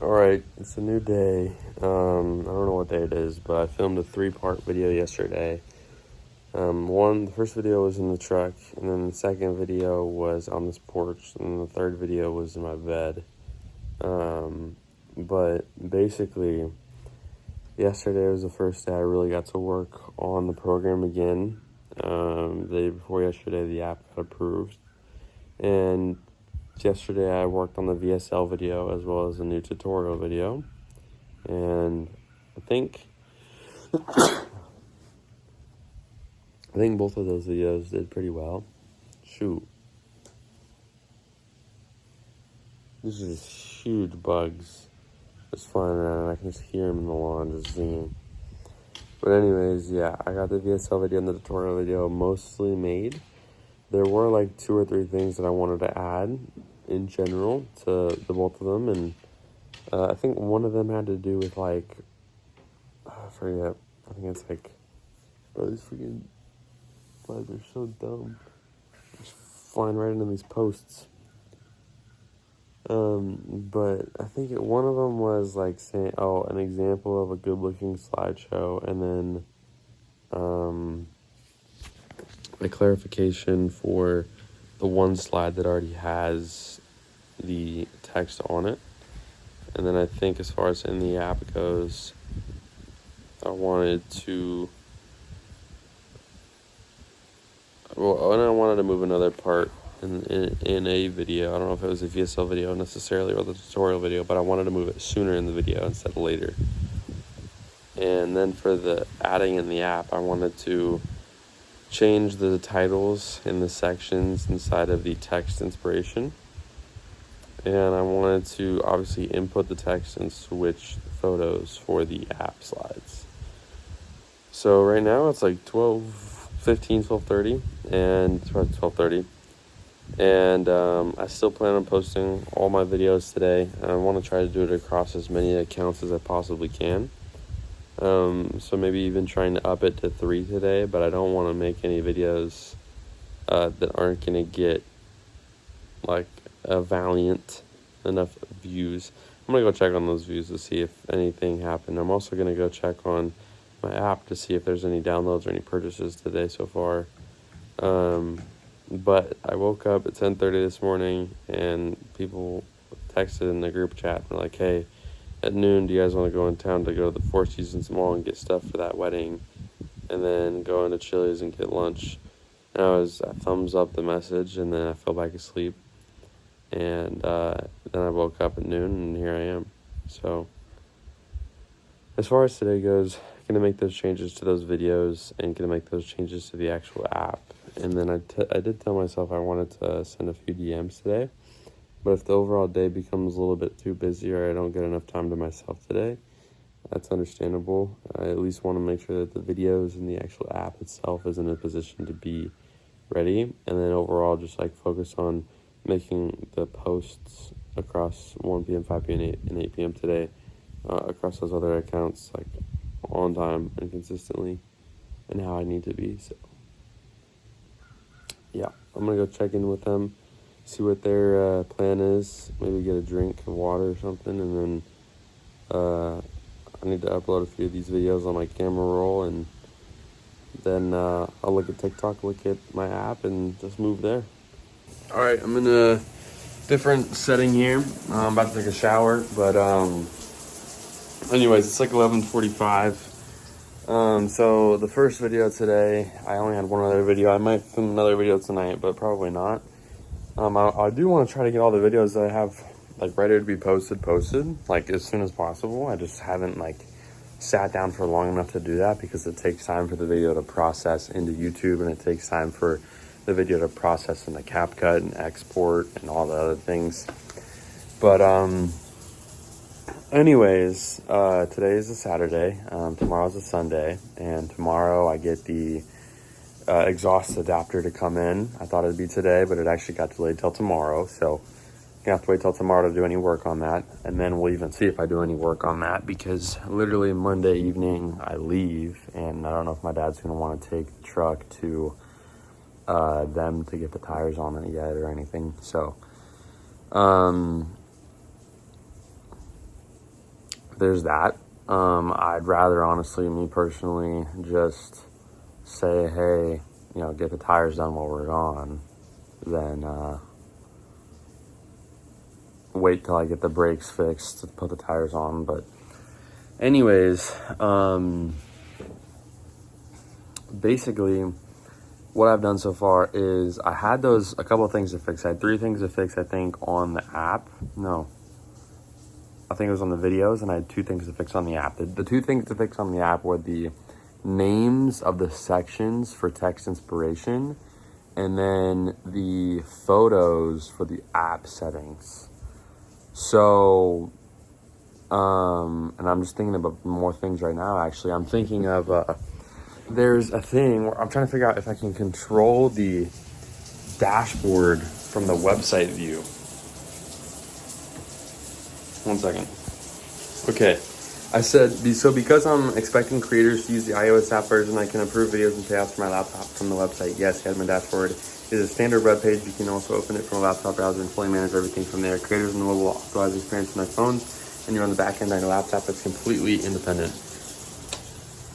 Alright, it's a new day. I don't know what day it is, but I filmed a 3-part video yesterday. The first video was in the truck, and then the second video was on this porch, and the third video was in my bed. But basically, yesterday was the first day I really got to work on the program again. The day before yesterday, the app got approved. And yesterday I worked on the VSL video as well as a new tutorial video. And I think both of those videos did pretty well. Shoot. These are just huge bugs just flying around, and I can just hear them in the lawn just singing. But anyways, yeah, I got the VSL video and the tutorial video mostly made. There were like 2 or 3 things that I wanted to add in general to the both of them, and I think one of them had to do with like, I forget, I think it's like, bro, these freaking bugs are so dumb. Just flying right into these posts. But I think one of them was like saying, an example of a good looking slideshow, and then, a clarification for the one slide that already has the text on it. And then I think as far as in the app goes, I wanted to move another part in a video. I don't know if it was a VSL video necessarily or the tutorial video, but I wanted to move it sooner in the video instead of later. And then for the adding in the app, I wanted to change the titles in the sections inside of the text inspiration. And I wanted to obviously input the text and switch photos for the app slides. So right now it's like 12:30, and it's about 12:30. And I still plan on posting all my videos today. I want to try to do it across as many accounts as I possibly can. So maybe even trying to up it to 3 today, but I don't want to make any videos that aren't going to get like a valiant enough views. I'm going to go check on those views to see if anything happened. I'm also going to go check on my app to see if there's any downloads or any purchases today so far. But I woke up at 10:30 this morning, and people texted in the group chat and were like, hey, at noon, do you guys want to go in town to go to the Four Seasons Mall and get stuff for that wedding, and then go into Chili's and get lunch? And I thumbs up the message, and then I fell back asleep. And then I woke up at noon, and here I am. So as far as today goes, I'm going to make those changes to those videos and going to make those changes to the actual app. And then I did tell myself I wanted to send a few DMs today. But if the overall day becomes a little bit too busy or I don't get enough time to myself today, that's understandable. I at least want to make sure that the videos and the actual app itself is in a position to be ready. And then overall just like focus on making the posts across 1 p.m., 5 p.m., and 8 p.m. today across those other accounts like on time and consistently and how I need to be. So yeah, I'm going to go check in with them, see what their plan is, maybe get a drink of water or something, and then I need to upload a few of these videos on my camera roll, and then I'll look at TikTok, look at my app, and just move there. Alright, I'm in a different setting here. I'm about to take a shower, but anyways, it's like 11:45. So the first video today, I only had one other video. I might film another video tonight, but probably not. I do want to try to get all the videos that I have like ready to be posted like as soon as possible. I just haven't like sat down for long enough to do that because it takes time for the video to process into YouTube, and it takes time for the video to process into CapCut and export and all the other things. But anyways, today is a Saturday, tomorrow's a Sunday, and tomorrow I get the exhaust adapter to come in. I thought it'd be today, but it actually got delayed till tomorrow, so I'm gonna have to wait till tomorrow to do any work on that, and then we'll even see if I do any work on that, because literally Monday evening I leave, and I don't know if my dad's gonna want to take the truck to them to get the tires on it yet or anything. So there's that. I'd rather, honestly, me personally, just say, hey, you know, get the tires done while we're gone, than wait till I get the brakes fixed to put the tires on. But anyways, basically what I've done so far is I had a couple of things to fix. I had 3 things to fix, I think, on the app. No, I think it was on the videos, and I had 2 things to fix on the app. The 2 things to fix on the app were the names of the sections for text inspiration, and then the photos for the app settings. So, and I'm just thinking about more things right now, actually. I'm thinking of, there's a thing where I'm trying to figure out if I can control the dashboard from the website view. One second. Okay. I said, so because I'm expecting creators to use the iOS app version, I can approve videos and payouts from my laptop from the website. Yes, admin dashboard is a standard web page. You can also open it from a laptop browser and fully manage everything from there. Creators on the mobile authorize experience on their phones, and you're on the back end on a laptop that's completely independent.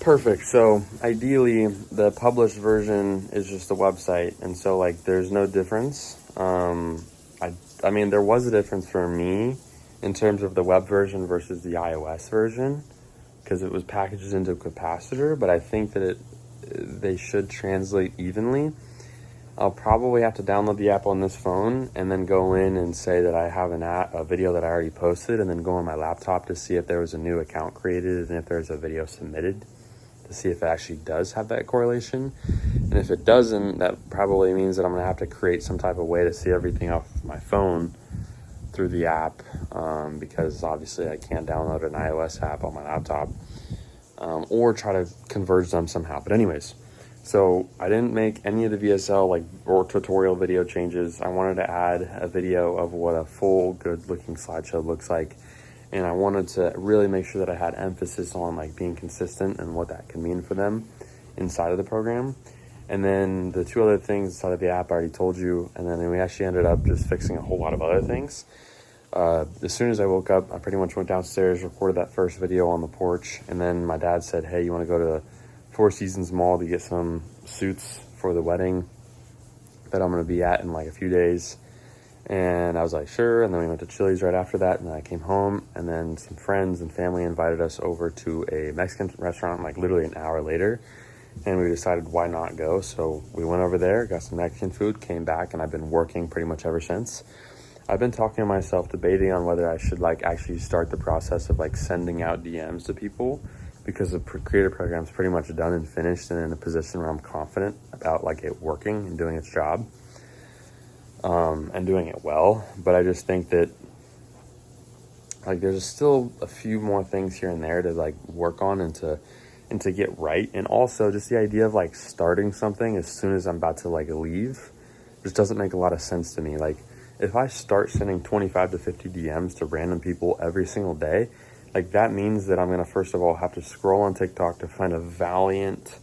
Perfect. So ideally, the published version is just the website, and so like there's no difference. I mean, there was a difference for me in terms of the web version versus the iOS version, because it was packaged into a capacitor, but I think that they should translate evenly. I'll probably have to download the app on this phone and then go in and say that I have a video that I already posted, and then go on my laptop to see if there was a new account created and if there's a video submitted, to see if it actually does have that correlation. And if it doesn't, that probably means that I'm gonna have to create some type of way to see everything off my phone through the app, because obviously I can't download an iOS app on my laptop, or try to converge them somehow. But anyways, so I didn't make any of the VSL or tutorial video changes. I wanted to add a video of what a full good looking slideshow looks like, and I wanted to really make sure that I had emphasis on being consistent and what that can mean for them inside of the program. And then the 2 other things inside of the app I already told you, and then we actually ended up just fixing a whole lot of other things. As soon as I woke up, I pretty much went downstairs, recorded that first video on the porch, and then my dad said, hey, you want to go to the Four Seasons Mall to get some suits for the wedding that I'm going to be at in a few days? And I was like, sure. And then we went to Chili's right after that, and then I came home, and then some friends and family invited us over to a Mexican restaurant literally an hour later, and we decided why not go. So we went over there, got some Mexican food, came back, and I've been working pretty much ever since. I've been talking to myself, debating on whether I should actually start the process of sending out DMs to people, because the creator program's pretty much done and finished and in a position where I'm confident about it working and doing its job, and doing it well. But I just think that there's still a few more things here and there to work on and to get right. And also just the idea of starting something as soon as I'm about to leave just doesn't make a lot of sense to me. If I start sending 25 to 50 DMs to random people every single day, that means that I'm going to, first of all, have to scroll on TikTok to find a valiant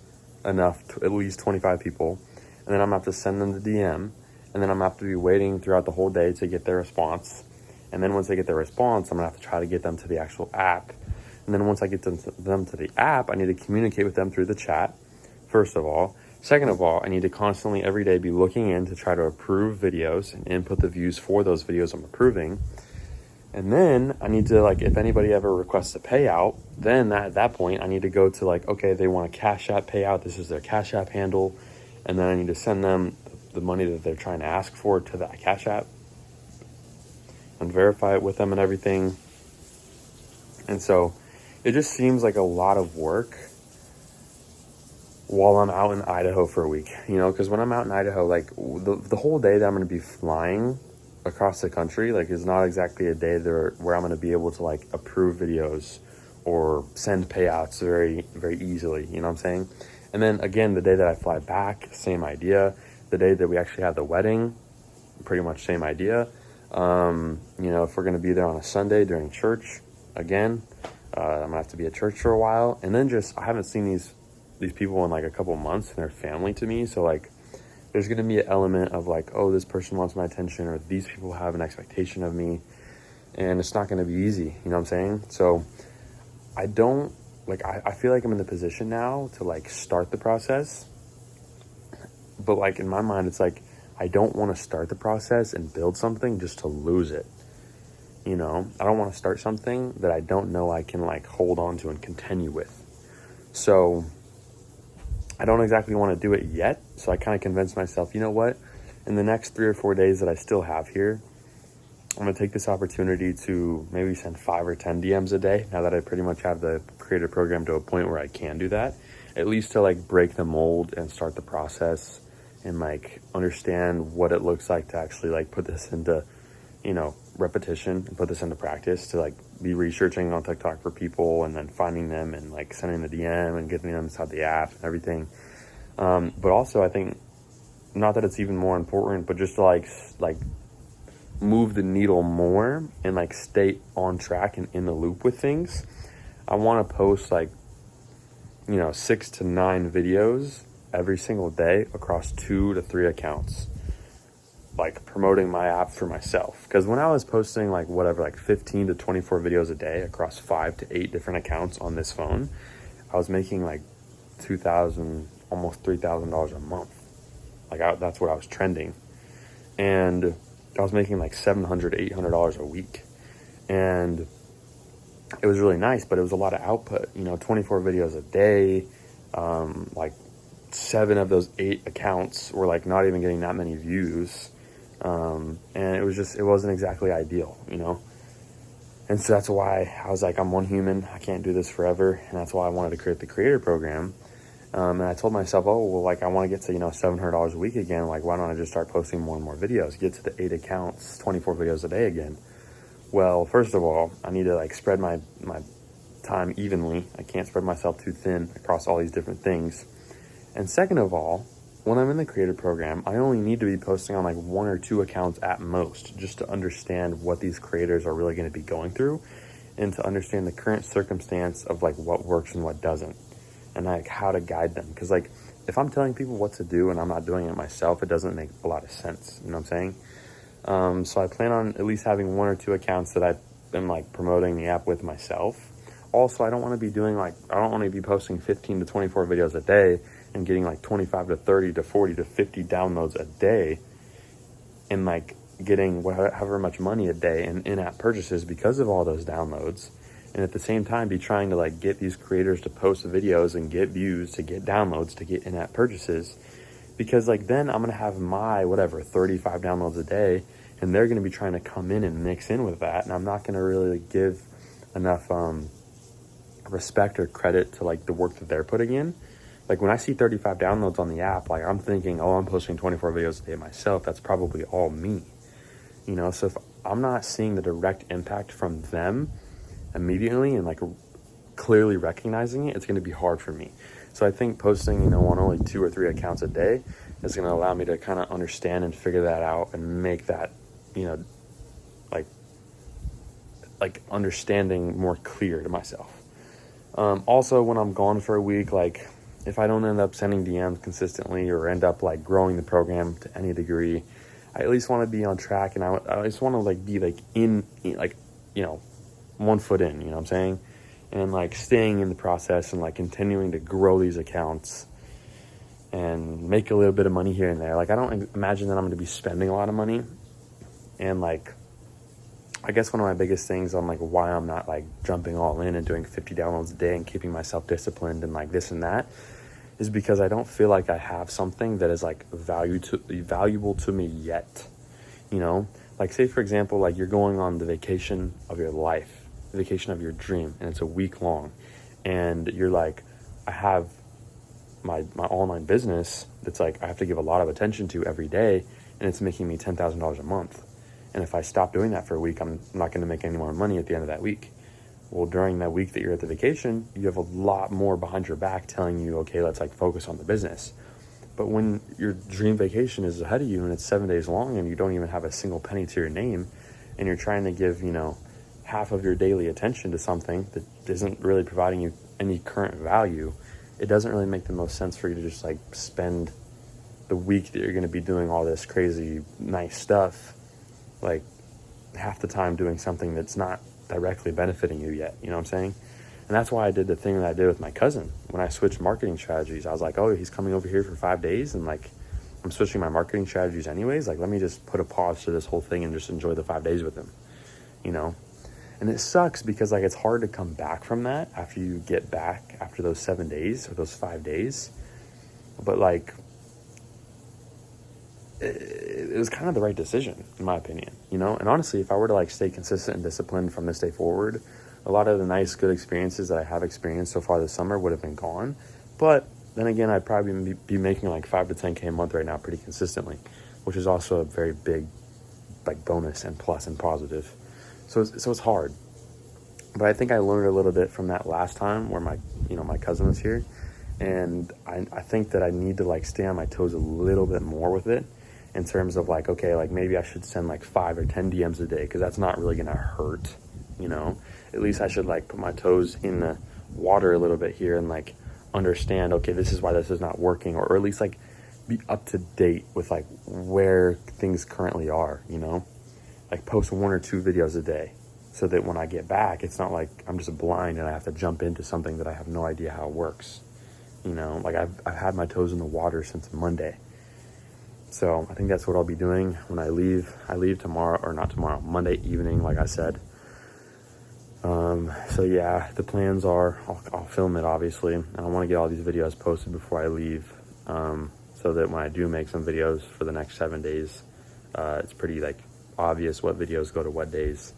enough to at least 25 people. And then I'm going to have to send them the DM. And then I'm going to have to be waiting throughout the whole day to get their response. And then once they get their response, I'm going to have to try to get them to the actual app. And then once I get them to the app, I need to communicate with them through the chat, first of all. Second of all, I need to constantly every day be looking in to try to approve videos and input the views for those videos I'm approving. And then I need to, if anybody ever requests a payout, then at that point I need to go to okay, they want a Cash App payout. This is their Cash App handle. And then I need to send them the money that they're trying to ask for to that Cash App and verify it with them and everything. And so it just seems like a lot of work while I'm out in Idaho for a week, because when I'm out in Idaho, the whole day that I'm going to be flying across the country, is not exactly a day there where I'm going to be able to approve videos or send payouts very, very easily, you know what I'm saying? And then again, the day that I fly back, same idea. The day that we actually have the wedding, pretty much same idea. If we're going to be there on a Sunday during church, again, I'm going to have to be at church for a while. And then I haven't seen these people in a couple months, and they're family to me. So there's going to be an element of oh, this person wants my attention, or these people have an expectation of me, and it's not going to be easy. You know what I'm saying? So I don't, like, I feel like I'm in the position now to, like, start the process. But, like, in my mind, it's like, I don't want to start the process and build something just to lose it. You know, I don't want to start something that I don't know I can, like, hold on to and continue with. So I don't exactly want to do it yet. So I kind of convinced myself, you know what? In the next 3 or 4 days that I still have here, I'm going to take this opportunity to maybe send 5 or 10 DMs a day, now that I pretty much have the creator program to a point where I can do that, at least to, like, break the mold and start the process and, like, understand what it looks like to actually, like, put this into, you know, repetition and put this into practice, to, like, be researching on TikTok for people and then finding them and, like, sending the DM and getting them inside the app and everything. But also, I think, not that it's even more important, but just to, like move the needle more and, like, stay on track and in the loop with things. I want to post, like, you know, 6 to 9 videos every single day across 2 to 3 accounts, like, promoting my app for myself. Because when I was posting, like, whatever, like 15 to 24 videos a day across 5 to 8 different accounts on this phone, I was making like $2,000, almost $3,000 a month. Like, that's what I was trending. And I was making like $700, $800 a week. And it was really nice, but it was a lot of output, you know, 24 videos a day. Like 7 of those 8 accounts were, like, not even getting that many views. And it wasn't exactly ideal, you know? And so that's why I was like, I'm one human, I can't do this forever. And that's why I wanted to create the creator program. And I told myself, oh, well, like, I want to get to, you know, $700 a week again. Like, why don't I just start posting more and more videos, get to the 8 accounts, 24 videos a day again? Well, first of all, I need to, like, spread my time evenly. I can't spread myself too thin across all these different things. And second of all, when I'm in the creator program, I only need to be posting on, like, 1 or 2 accounts at most, just to understand what these creators are really going to be going through, and to understand the current circumstance of, like, what works and what doesn't, and, like, how to guide them. Because, like, if I'm telling people what to do and I'm not doing it myself, it doesn't make a lot of sense. You know what I'm saying? So I plan on at least having 1 or 2 accounts that I've been, like, promoting the app with myself. Also, I don't want to be doing, like, I don't want to be posting 15 to 24 videos a day and getting, like, 25 to 30 to 40 to 50 downloads a day, and, like, getting however much money a day in in-app purchases because of all those downloads. And at the same time be trying to, like, get these creators to post videos and get views, to get downloads, to get in-app purchases. Because, like, then I'm going to have my, whatever, 35 downloads a day, and they're going to be trying to come in and mix in with that. And I'm not going to really give enough respect or credit to, like, the work that they're putting in. Like, when I see 35 downloads on the app, like, I'm thinking, oh, I'm posting 24 videos a day myself. That's probably all me. You know, so if I'm not seeing the direct impact from them immediately and, like, clearly recognizing it, it's going to be hard for me. So I think posting, you know, on only 2 or 3 accounts a day is going to allow me to kind of understand and figure that out and make that, you know, like understanding more clear to myself. Also, when I'm gone for a week, like, if I don't end up sending DMs consistently or end up, like, growing the program to any degree, I at least want to be on track, and I just want to, like, be, like, in, like, you know, 1 foot in, you know what I'm saying? And, like, staying in the process and, like, continuing to grow these accounts and make a little bit of money here and there. Like, I don't imagine that I'm going to be spending a lot of money. And, like, I guess one of my biggest things on, like, why I'm not, like, jumping all in and doing 50 downloads a day and keeping myself disciplined and, like, this and that is because I don't feel like I have something that is, like, valuable to me yet. You know, like, say, for example, like, you're going on the vacation of your life, the vacation of your dream, and it's a week long, and you're like, I have my online business that's, like, I have to give a lot of attention to every day, and it's making me $10,000 a month. And if I stop doing that for a week, I'm not going to make any more money at the end of that week. Well, during that week that you're at the vacation, you have a lot more behind your back telling you, okay, let's, like, focus on the business. But when your dream vacation is ahead of you and it's 7 days long and you don't even have a single penny to your name, and you're trying to give, you know, half of your daily attention to something that isn't really providing you any current value, it doesn't really make the most sense for you to just, like, spend the week that you're going to be doing all this crazy nice stuff, like, half the time doing something that's not directly benefiting you yet. You know what I'm saying? And that's why I did the thing that I did with my cousin. When I switched marketing strategies, I was like, oh, he's coming over here for 5 days, and like I'm switching my marketing strategies anyways. Like, let me just put a pause to this whole thing and just enjoy the 5 days with him, you know? And it sucks because like it's hard to come back from that after you get back after those 7 days or those 5 days. But like it was kind of the right decision in my opinion, you know? And honestly, if I were to like stay consistent and disciplined from this day forward, a lot of the nice, good experiences that I have experienced so far this summer would have been gone. But then again, I'd probably be making like 5 to 10K a month right now pretty consistently, which is also a very big like bonus and plus and positive. So it's hard. But I think I learned a little bit from that last time where my cousin was here. And I think that I need to like stay on my toes a little bit more with it in terms of like, okay, like maybe I should send like 5 or 10 DMs a day, because that's not really going to hurt, you know? At least I should like put my toes in the water a little bit here and like understand, okay, this is why this is not working, or at least like be up to date with like where things currently are, you know? Like post 1 or 2 videos a day so that when I get back, it's not like I'm just blind and I have to jump into something that I have no idea how it works. You know, like I've had my toes in the water since Monday. So I think that's what I'll be doing when I leave. I leave tomorrow, or not tomorrow, Monday evening, like I said. So yeah, the plans are, I'll film it obviously, and I want to get all these videos posted before I leave, so that when I do make some videos for the next 7 days, it's pretty like obvious what videos go to what days.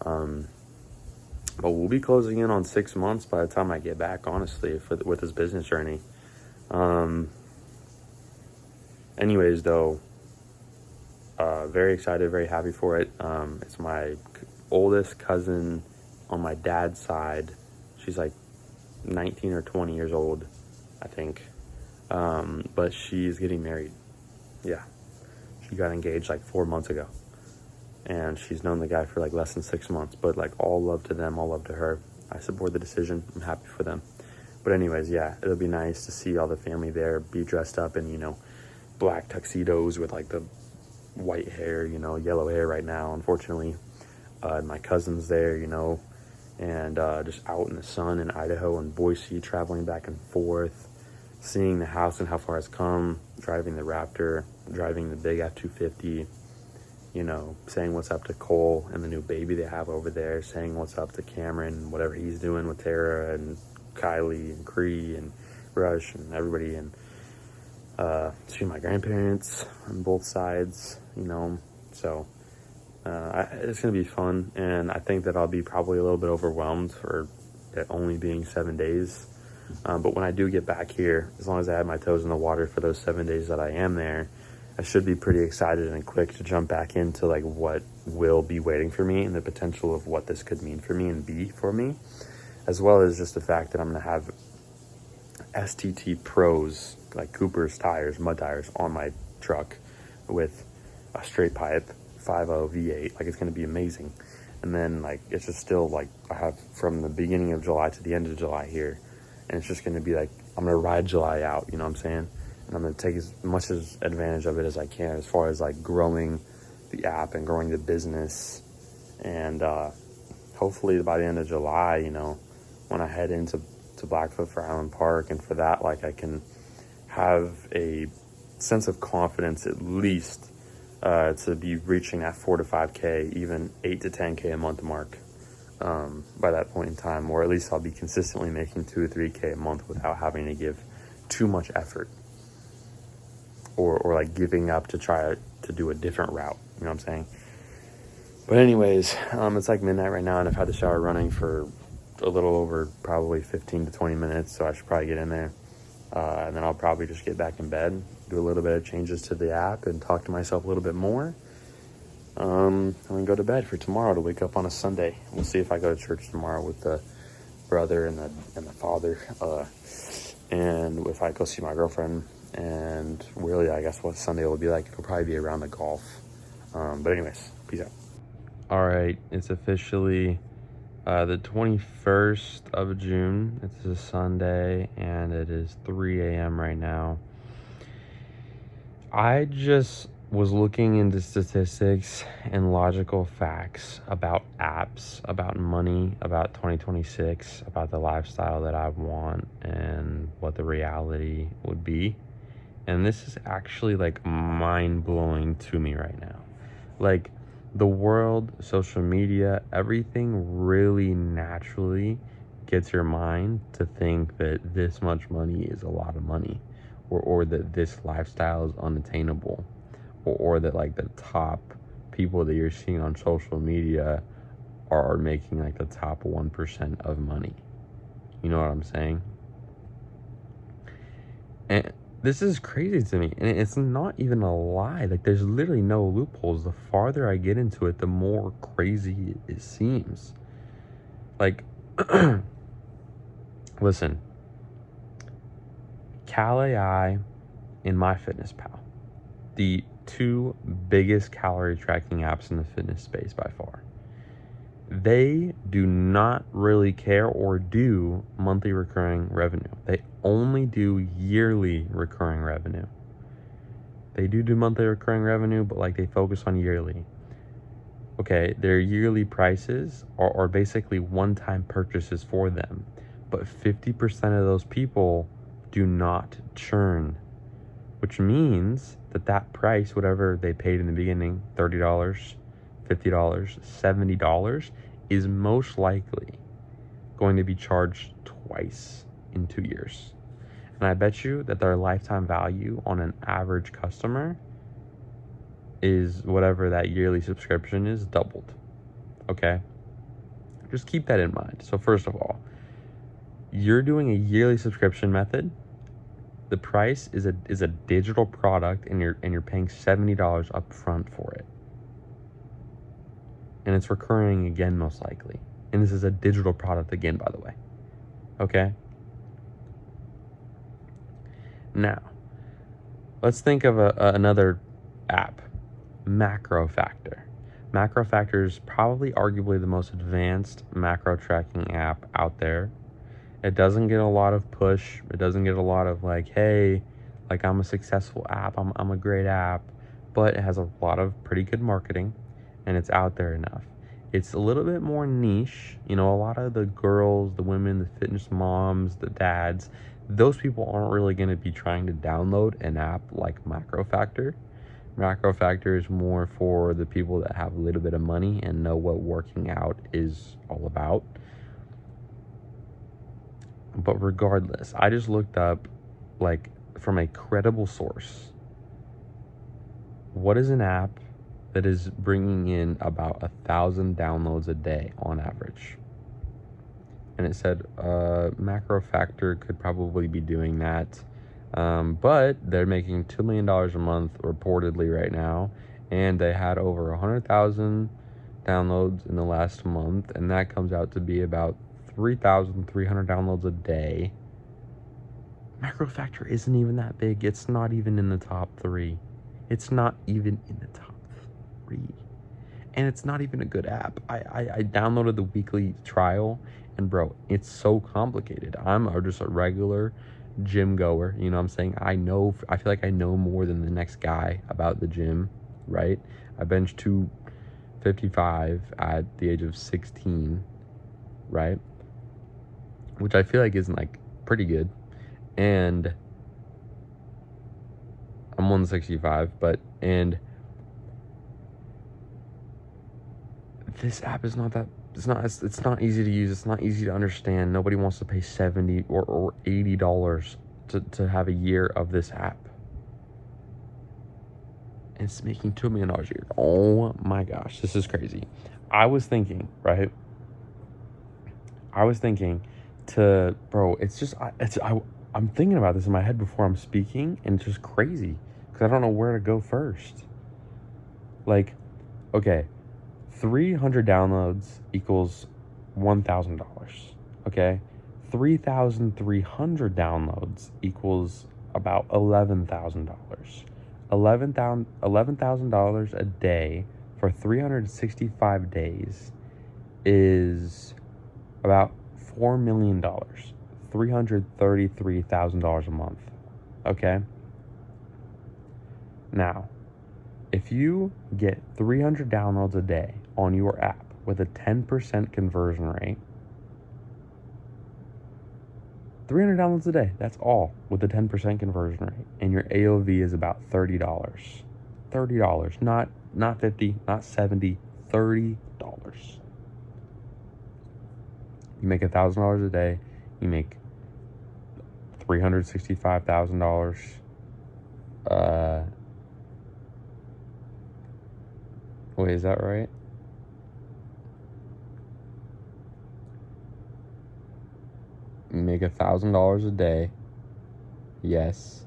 But we'll be closing in on 6 months by the time I get back, honestly, with this business journey. Anyways, though, very excited, very happy for it. It's my oldest cousin on my dad's side. She's like 19 or 20 years old, I think. But she's getting married. Yeah. She got engaged like 4 months ago. And she's known the guy for like less than 6 months, but like all love to them, all love to her. I support the decision. I'm happy for them. But anyways, yeah, it'll be nice to see all the family there, be dressed up in, you know, black tuxedos with like the white hair, you know, yellow hair right now, unfortunately. My cousin's there, you know, and just out in the sun in Idaho and Boise, traveling back and forth, seeing the house and how far it's come, driving the Raptor, driving the big F-250, you know, saying what's up to Cole and the new baby they have over there, saying what's up to Cameron, whatever he's doing with Tara and Kylie and Cree and Rush and everybody, and seeing my grandparents on both sides, you know. So it's going to be fun, and I think that I'll be probably a little bit overwhelmed for it only being 7 days. But when I do get back here, as long as I have my toes in the water for those 7 days that I am there, I should be pretty excited and quick to jump back into like what will be waiting for me and the potential of what this could mean for me and be for me, as well as just the fact that I'm going to have STT Pros, like Cooper's tires, mud tires, on my truck with a straight pipe 5.0 V8. Like, it's going to be amazing. And then like it's just still like I have from the beginning of July to the end of July here, and it's just going to be like I'm going to ride July out, you know what I'm saying? And I'm going to take as much advantage of it as I can as far as like growing the app and growing the business. And hopefully by the end of July, you know, when I head into Blackfoot for Island Park, and for that, like I can have a sense of confidence at least to be reaching that 4 to 5K, even 8 to 10K a month mark by that point in time, or at least I'll be consistently making 2 or 3K a month without having to give too much effort. Or like giving up to try to do a different route, you know what I'm saying? But anyways, it's like midnight right now, and I've had the shower running for a little over probably 15 to 20 minutes, so I should probably get in there. And then I'll probably just get back in bed, do a little bit of changes to the app, and talk to myself a little bit more. And then go to bed for tomorrow to wake up on a Sunday. We'll see if I go to church tomorrow with the brother and the father, and if I go see my girlfriend. And really, I guess what Sunday will be like, it'll probably be around the golf. But anyways, peace out. All right, it's officially the 21st of June. It's a Sunday, and it is 3 a.m. right now. I just was looking into statistics and logical facts about apps, about money, about 2026, about the lifestyle that I want and what the reality would be. And this is actually like mind-blowing to me right now. Like the world, social media, everything really naturally gets your mind to think that this much money is a lot of money, or that this lifestyle is unattainable, or that like the top people that you're seeing on social media are making like the top 1% of money. You know what I'm saying? And this is crazy to me. And it's not even a lie. Like, there's literally no loopholes. The farther I get into it, the more crazy it seems. Like, listen, Cal AI and MyFitnessPal, the two biggest calorie tracking apps in the fitness space by far, they do not really care or do monthly recurring revenue. They only do yearly recurring revenue. They do monthly recurring revenue, but like they focus on yearly. Okay, their yearly prices are basically one-time purchases for them, but 50% of those people do not churn, which means that price, whatever they paid in the beginning, $30, $50, $70, is most likely going to be charged twice in 2 years. And I bet you that their lifetime value on an average customer is whatever that yearly subscription is, doubled. Okay? Just keep that in mind. So first of all, you're doing a yearly subscription method. The price is a digital product, and you're paying $70 up front for it. And it's recurring again, most likely. And this is a digital product again, by the way. Okay? Now, let's think of another app, Macro Factor. Macro Factor is probably arguably the most advanced macro tracking app out there. It doesn't get a lot of push. It doesn't get a lot of like, hey, like I'm a successful app. I'm a great app. But it has a lot of pretty good marketing, and it's out there enough. It's a little bit more niche. You know, a lot of the girls, the women, the fitness moms, the dads, those people aren't really going to be trying to download an app like Macro Factor. Macro Factor is more for the people that have a little bit of money and know what working out is all about. But regardless, I just looked up, like, from a credible source, what is an app that is bringing in about 1,000 downloads a day on average? And it said Macro Factor could probably be doing that, but they're making $2 million a month reportedly right now, and they had over 100,000 downloads in the last month, and that comes out to be about 3,300 downloads a day. Macro Factor isn't even that big. It's not even in the top 3. It's not even in the top 3. And it's not even a good app. I downloaded the weekly trial, and bro, it's so complicated. I'm just a regular gym goer. You know what I'm saying? I feel like I know more than the next guy about the gym, right? I benched 255 at the age of 16, right? Which I feel like isn't like pretty good. And I'm 165, and this app is not that, it's not easy to use. It's not easy to understand. Nobody wants to pay $70 or $80 to have a year of this app. And it's making $2 million a year. Oh my gosh, this is crazy. I was thinking I'm thinking about this in my head before I'm speaking, and it's just crazy because I don't know where to go first. Like, okay, 300 downloads equals $1,000. Okay, 3,300 downloads equals about $11,000. $11,000 a day for 365 days is about $4 million. $333,000 a month. Okay? Now, If you get 300 downloads a day on your app with a 10% conversion rate, 300 downloads a day, that's all with a 10% conversion rate. And your AOV is about $30. $30, not 50, not 70, $30. You make $1,000 a day, you make $365,000. Wait, is that right? You make $1,000 a day. Yes,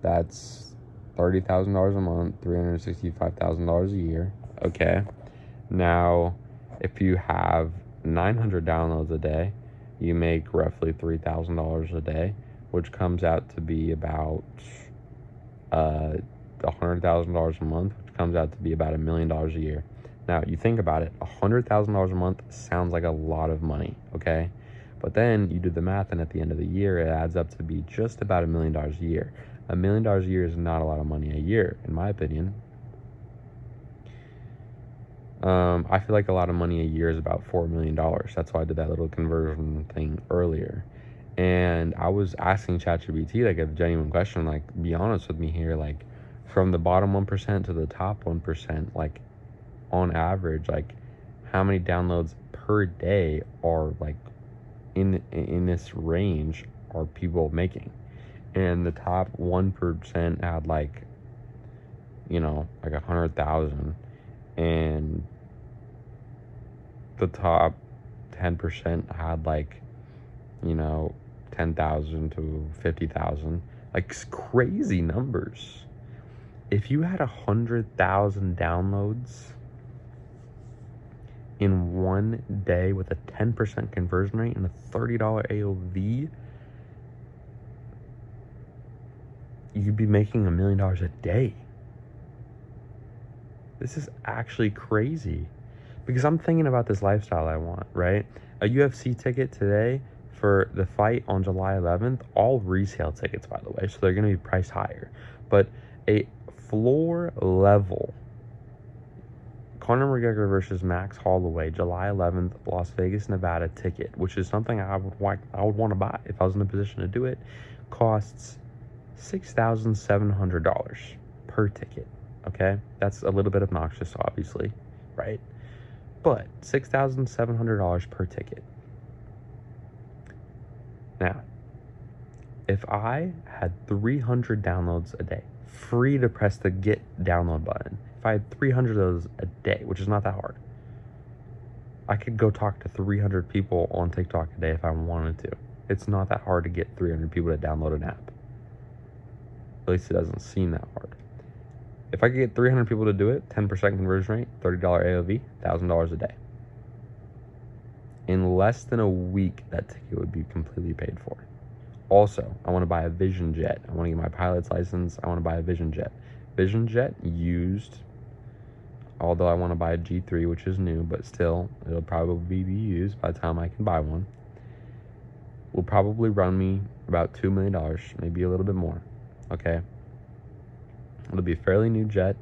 that's $30,000 a month, $365,000 a year. Okay. Now, if you have 900 downloads a day, you make roughly $3,000 a day, which comes out to be about $100,000 a month, which comes out to be about $1 million a year. Now, you think about it, $100,000 a month sounds like a lot of money, okay? But then you do the math, and at the end of the year, it adds up to be just about $1 million a year. $1 million a year is not a lot of money a year, in my opinion. I feel like a lot of money a year is about $4 million. That's why I did that little conversion thing earlier. And I was asking ChatGPT, like, a genuine question, like, be honest with me here, like, from the bottom 1% to the top 1%, like, on average, like, how many downloads per day are, like, in this range are people making? And the top 1% had, like, like 100,000, and the top 10% had, like, 10,000 to 50,000, like crazy numbers. If you had 100,000 downloads in one day with a 10% conversion rate and a $30 AOV, you'd be making $1 million a day. This is actually crazy, because I'm thinking about this lifestyle I want, right? A UFC ticket today for the fight on July 11th, all resale tickets, by the way, so they're going to be priced higher. But a floor level Conor McGregor versus Max Holloway, July 11th, Las Vegas, Nevada ticket, which is something I would want to buy if I was in a position to do it, costs $6,700 per ticket. Okay, that's a little bit obnoxious, obviously, right? But $6,700 per ticket. Now, if I had 300 downloads a day, free to press the get download button, if I had 300 of those a day, which is not that hard, I could go talk to 300 people on TikTok a day if I wanted to. It's not that hard to get 300 people to download an app. At least it doesn't seem that hard. If I could get 300 people to do it, 10% conversion rate, $30 AOV, $1,000 a day. In less than a week, that ticket would be completely paid for. Also, I want to buy a Vision Jet. I want to get my pilot's license. I want to buy a Vision Jet. Vision Jet used, although I want to buy a G3, which is new, but still, it'll probably be used by the time I can buy one. Will probably run me about $2 million, maybe a little bit more. Okay? It'll be a fairly new jet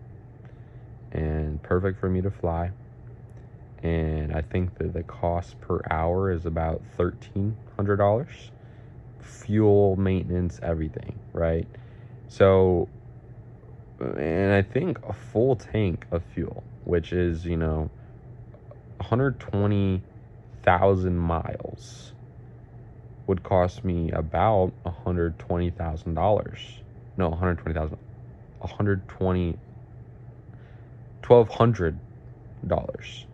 and perfect for me to fly. And I think that the cost per hour is about $1,300. Fuel, maintenance, everything, right? So, and I think a full tank of fuel, which is, 120,000 miles, would cost me about $120,000. No, $1,200.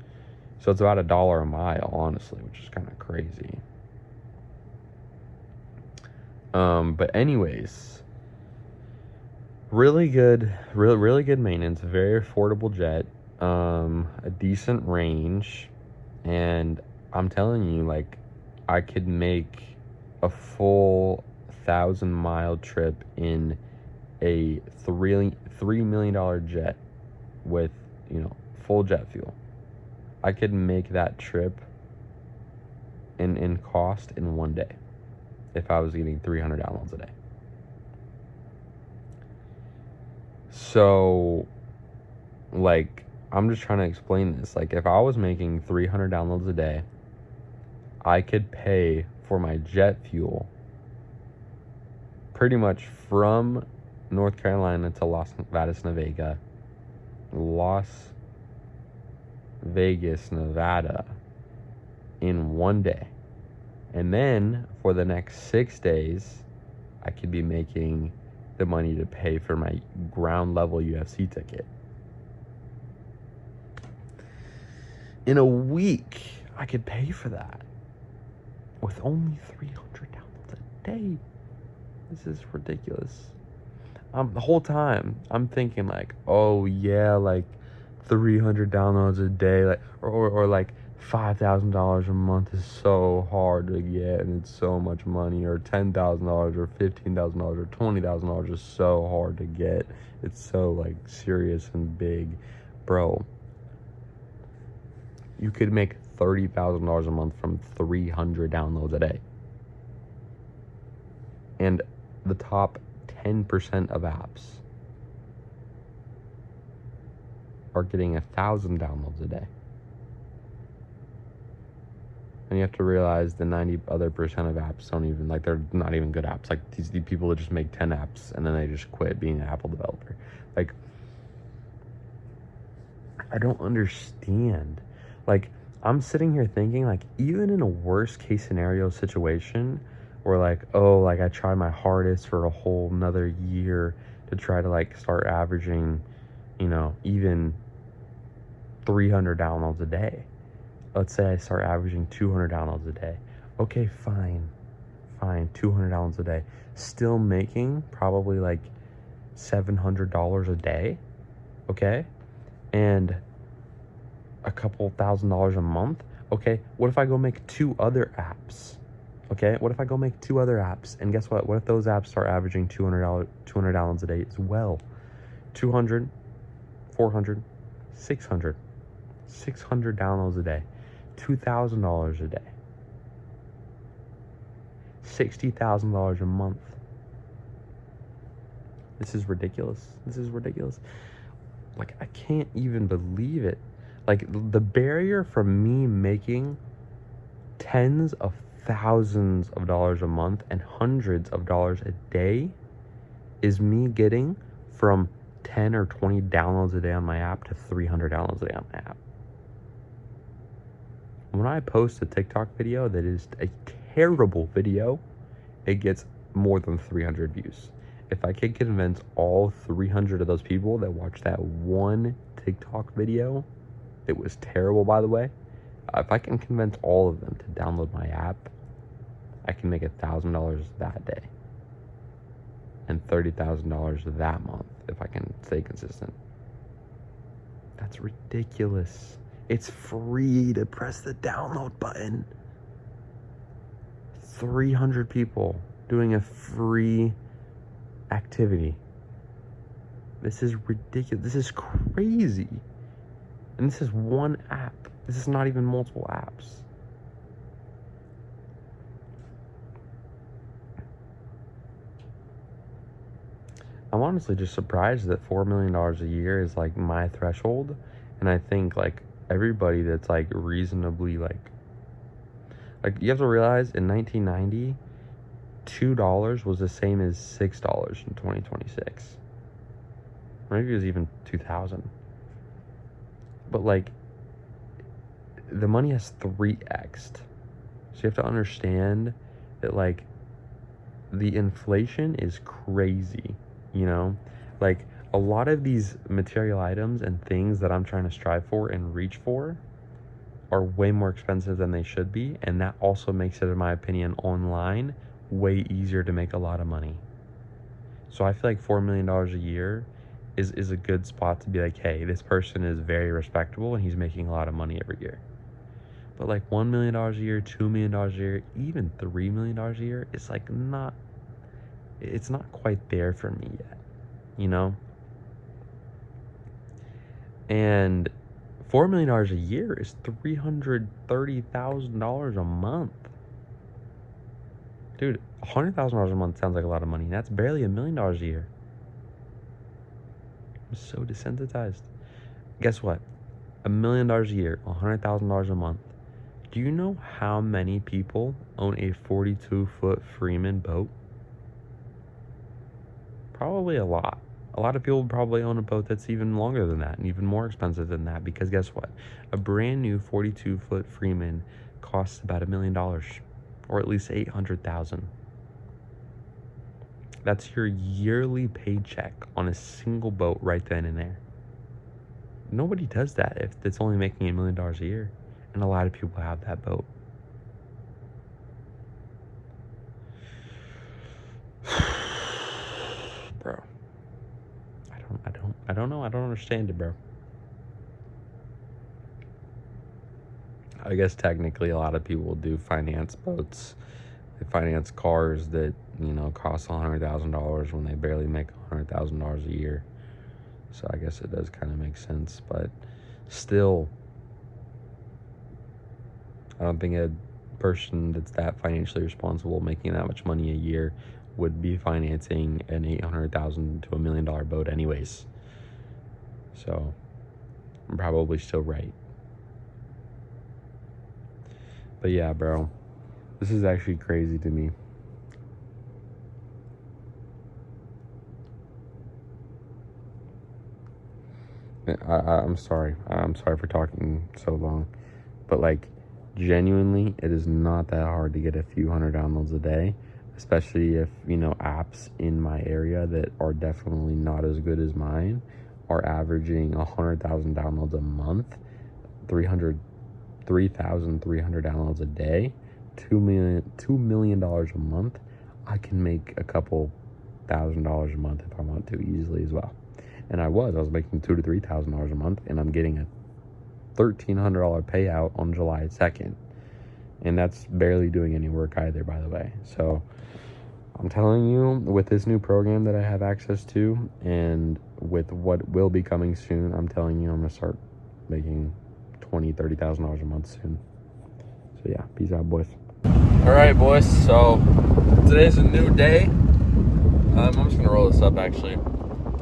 So it's about $1 a mile, honestly, which is kind of crazy. But anyways, really good maintenance, very affordable jet, a decent range, and I'm telling you, like, I could make a full 1,000-mile trip in a $3 million jet with, full jet fuel. I could make that trip in cost in one day if I was getting 300 downloads a day. So like, I'm just trying to explain this. Like, if I was making 300 downloads a day, I could pay for my jet fuel pretty much from North Carolina to Las Vegas, Nevada in one day. And then for the next 6 days, I could be making the money to pay for my ground level UFC ticket. In a week, I could pay for that with only 300 downloads a day. This is ridiculous. The whole time I'm thinking like, oh yeah, like 300 downloads a day, like or like $5,000 a month is so hard to get, and it's so much money, or $10,000 or $15,000 or $20,000 is so hard to get. It's so like serious and big, bro. You could make $30,000 a month from 300 downloads a day. And the top 10% of apps are getting 1,000 downloads a day. And you have to realize the 90 other percent of apps don't even, like, they're not even good apps. Like, these people that just make 10 apps and then they just quit being an Apple developer. Like, I don't understand. Like, I'm sitting here thinking, like, even in a worst case scenario situation where, like, oh, like, I tried my hardest for a whole another year to try to, like, start averaging, you know, even 300 downloads a day. Let's say I start averaging 200 downloads a day. Okay, fine, 200 downloads a day. Still making probably like $700 a day, okay? And a couple $1,000 a month. Okay, what if I go make 2 other apps? Okay, what if I go make 2 other apps? And guess what? What if those apps start averaging 200 downloads a day as well? 200, 400, 600 downloads a day. $2,000 a day. $60,000 a month. This is ridiculous. Like, I can't even believe it. Like, the barrier from me making tens of thousands of dollars a month and hundreds of dollars a day is me getting from 10 or 20 downloads a day on my app to 300 downloads a day on my app. When I post a TikTok video that is a terrible video, it gets more than 300 views. If I can convince all 300 of those people that watched that one TikTok video that was terrible, by the way, if I can convince all of them to download my app, I can make $1,000 that day and $30,000 that month if I can stay consistent. That's ridiculous. It's free to press the download button. 300 people doing a free activity. This is ridiculous. This is crazy. And this is one app. This is not even multiple apps. I'm honestly just surprised that $4 million a year is like my threshold. And I think like everybody that's like reasonably like you have to realize in 1990, $2 was the same as $6 in 2026. Maybe it was even 2000. But like the money has 3x'd. So you have to understand that like the inflation is crazy, you know? Like a lot of these material items and things that I'm trying to strive for and reach for are way more expensive than they should be, and that also makes it, in my opinion, online way easier to make a lot of money. So I feel like $4 million a year is a good spot to be like, hey, this person is very respectable and he's making a lot of money every year. But like $1 million a year, $2 million a year, even $3 million a year, it's like it's not quite there for me yet, you know? And $4 million a year is $330,000 a month. Dude, $100,000 a month sounds like a lot of money. That's barely $1 million a year. I'm so desensitized. Guess what? $1 million a year, $100,000 a month. Do you know how many people own a 42-foot Freeman boat? Probably a lot. A lot of people probably own a boat that's even longer than that and even more expensive than that, because guess what? A brand new 42-foot Freeman costs about $1 million, or at least $800,000. That's your yearly paycheck on a single boat right then and there. Nobody does that if it's only making $1 million a year, and a lot of people have that boat. Bro, I don't know. I don't understand it, bro. I guess technically a lot of people do finance boats. They finance cars that, cost $100,000 when they barely make $100,000 a year. So I guess it does kind of make sense, but still, I don't think a person that's that financially responsible, making that much money a year, would be financing an $800,000 to $1 million boat anyways. So I'm probably still right. But yeah, bro, this is actually crazy to me. I'm sorry. I'm sorry for talking so long. But, genuinely, it is not that hard to get a few hundred downloads a day. Especially if, apps in my area that are definitely not as good as mine are averaging 100,000 downloads a month, 3,300 downloads a day, $2 million a month. I can make a couple $1,000 a month if I want to, easily as well. And I was making $2,000 to $3,000 a month, and I'm getting a $1,300 payout on July 2nd. And that's barely doing any work either, by the way. So I'm telling you, with this new program that I have access to, and with what will be coming soon, I'm telling you, I'm going to start making $20,000, $30,000 a month soon. So yeah, peace out, boys. All right, boys. So today's a new day. I'm just going to roll this up, actually.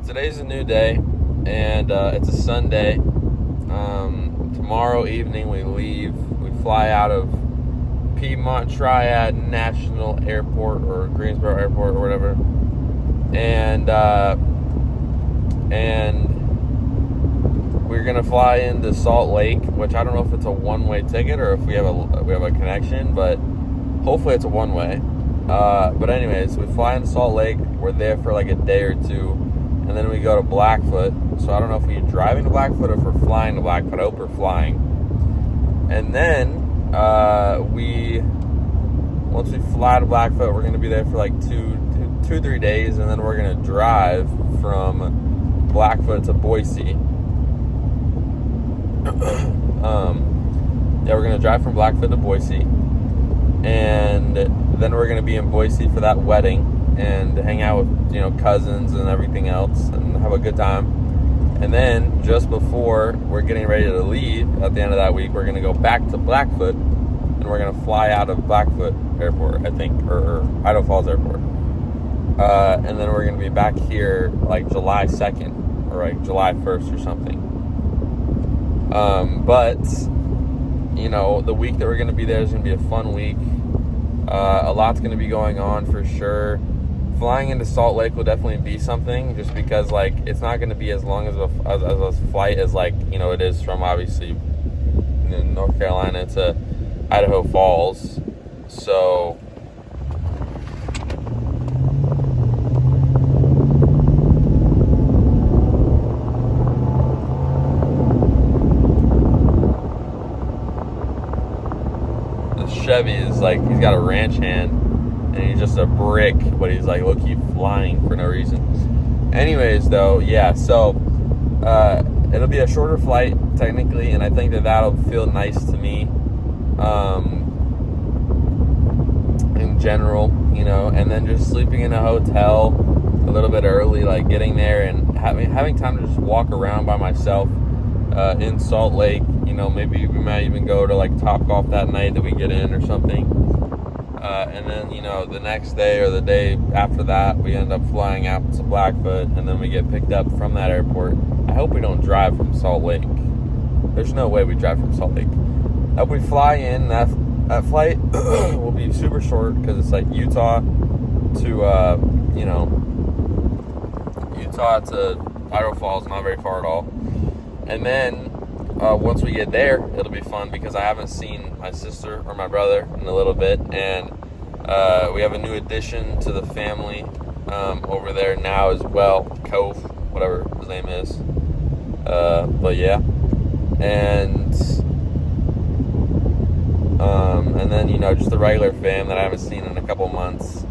Today's a new day, and it's a Sunday. Tomorrow evening we leave. We fly out of Piedmont Triad National Airport, or Greensboro Airport, or whatever, and we're gonna fly into Salt Lake, which I don't know if it's a one-way ticket or if we have a connection, but hopefully it's a one-way. But anyways, we fly into Salt Lake. We're there for like a day or two, and then we go to Blackfoot. So I don't know if we're driving to Blackfoot or if we're flying to Blackfoot. I hope we're flying. And then once we fly to Blackfoot, we're going to be there for like 2-3 days, and then we're going to drive from Blackfoot to Boise. We're going to drive from Blackfoot to Boise, and then we're going to be in Boise for that wedding and hang out with, cousins and everything else and have a good time. And then just before we're getting ready to leave at the end of that week, we're going to go back to Blackfoot, and we're going to fly out of Blackfoot Airport, I think, or Idaho Falls Airport. And then we're going to be back here like July 2nd or like July 1st or something. But the week that we're going to be there is going to be a fun week. A lot's going to be going on for sure. Flying into Salt Lake will definitely be something, just because it's not going to be as long as a flight as it is from obviously North Carolina to Idaho Falls. So the Chevy is he's got a ranch hand. And he's just a brick, but he's low-key flying for no reason. Anyways, though, yeah, so it'll be a shorter flight, technically, and I think that'll feel nice to me in general, and then just sleeping in a hotel a little bit early, getting there and having time to just walk around by myself in Salt Lake. Maybe we might even go to Topgolf that night that we get in or something. And then, the next day or the day after that, we end up flying out to Blackfoot, and then we get picked up from that airport I hope we don't drive from Salt Lake. There's no way we drive from Salt Lake. If we fly in, that flight will be super short because it's like Utah to, Utah to Idaho Falls, not very far at all. And then once we get there, it'll be fun because I haven't seen my sister or my brother in a little bit. And we have a new addition to the family over there now as well. Cove, whatever his name is. But yeah. And then, just the regular fam that I haven't seen in a couple months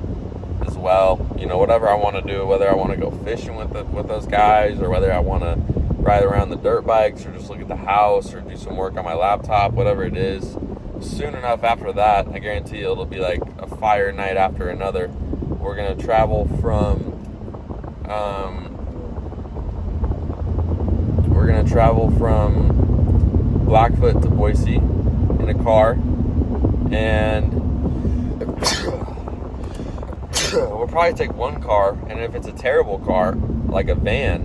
as well. Whatever I want to do, whether I want to go fishing with those guys or whether I want to ride around the dirt bikes or just look at the house or do some work on my laptop, whatever it is. Soon enough after that, I guarantee you it'll be like a fire night after another. We're going to travel from Blackfoot to Boise in a car, and we'll probably take one car, and if it's a terrible car, like a van,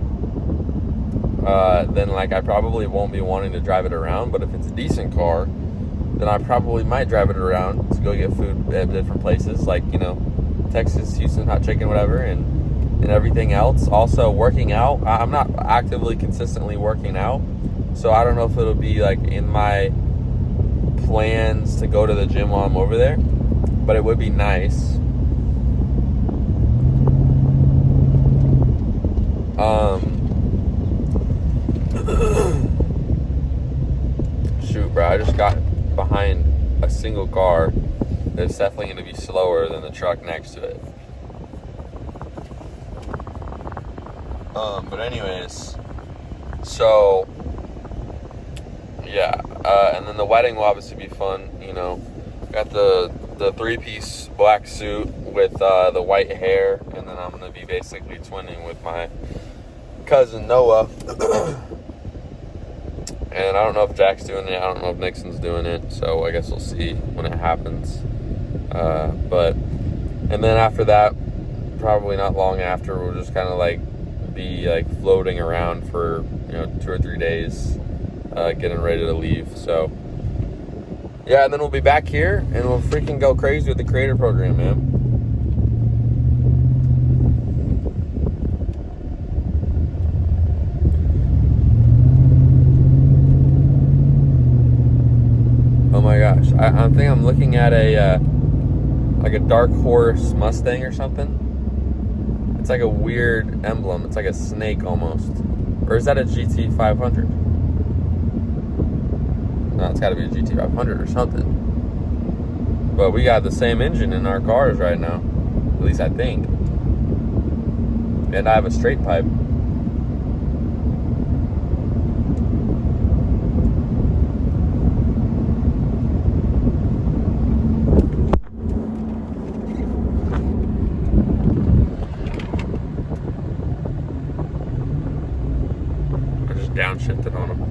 then I probably won't be wanting to drive it around. But if it's a decent car, then I probably might drive it around to go get food at different places, like, Texas, Houston, hot chicken, whatever, and everything else. Also, working out. I'm not actively, consistently working out, so I don't know if it'll be in my plans to go to the gym while I'm over there, but it would be nice. Shoot, bro, I just got behind a single car that's definitely going to be slower than the truck next to it. But anyways, so yeah, and then the wedding will obviously be fun. Got the 3-piece black suit with the white hair, and then I'm gonna be basically twinning with my cousin Noah. And I don't know if Jack's doing it. I don't know if Nixon's doing it. So I guess we'll see when it happens. And then after that, probably not long after, we'll just kind of be floating around for 2 or 3 days, getting ready to leave. So yeah, and then we'll be back here and we'll freaking go crazy with the creator program, man. Oh my gosh, I think I'm looking at a dark horse Mustang or something. It's like a weird emblem. It's like a snake almost. Or is that a GT 500? No, it's got to be a GT 500 or something. But we got the same engine in our cars right now. At least I think. And I have a straight pipe. Downshifted on them,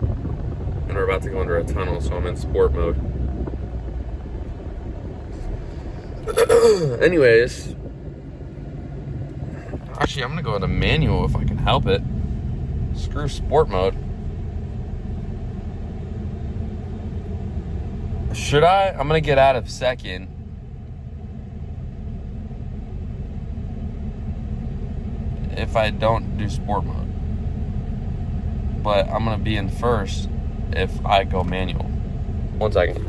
and we're about to go under a tunnel, so I'm in sport mode. Anyways, actually I'm gonna go into manual if I can help it. Screw sport mode. Should I? I'm gonna get out of second. If I don't do sport mode. But I'm going to be in first if I go manual. 1 second.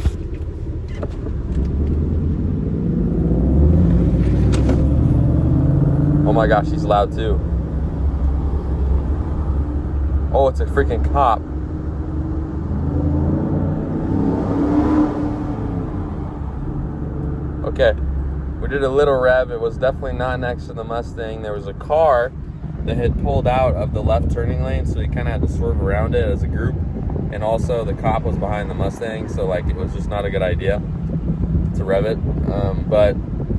Oh my gosh, he's loud too. Oh, it's a freaking cop. Okay. We did a little rev. It was definitely not next to the Mustang. There was a car that had pulled out of the left turning lane, so we kind of had to swerve around it as a group. And also the cop was behind the Mustang, so it was just not a good idea to rev it. But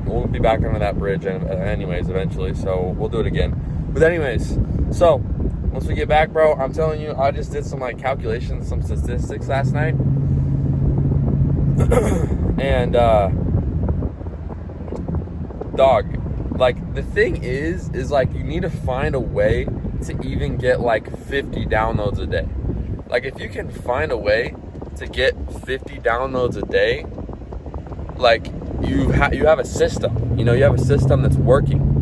we'll be back under that bridge anyways eventually, so we'll do it again. But anyways, so once we get back, bro, I'm telling you, I just did some calculations, some statistics last night. And dog, the thing is you need to find a way to even get like 50 downloads a day. Like if you can find a way to get 50 downloads a day, like you have a system. You have a system that's working.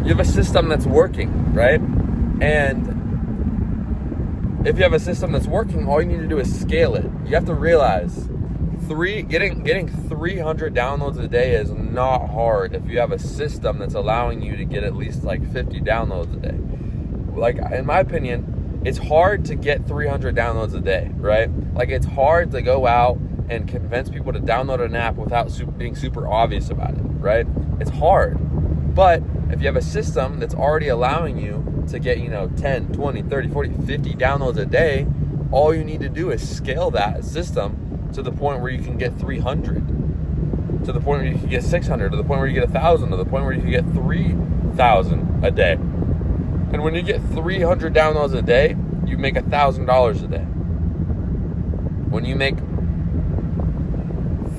You have a system that's working, right? And if you have a system that's working, all you need to do is scale it. You have to realize getting 300 downloads a day is not hard if you have a system that's allowing you to get at least like 50 downloads a day. Like in my opinion, it's hard to get 300 downloads a day, right? Like it's hard to go out and convince people to download an app without being super obvious about it, right? It's hard. But if you have a system that's already allowing you to get, 10, 20, 30, 40, 50 downloads a day, all you need to do is scale that system to the point where you can get 300, to the point where you can get 600, to the point where you get 1,000, to the point where you can get 3,000 a day. And when you get 300 downloads a day, you make $1,000 a day. When you make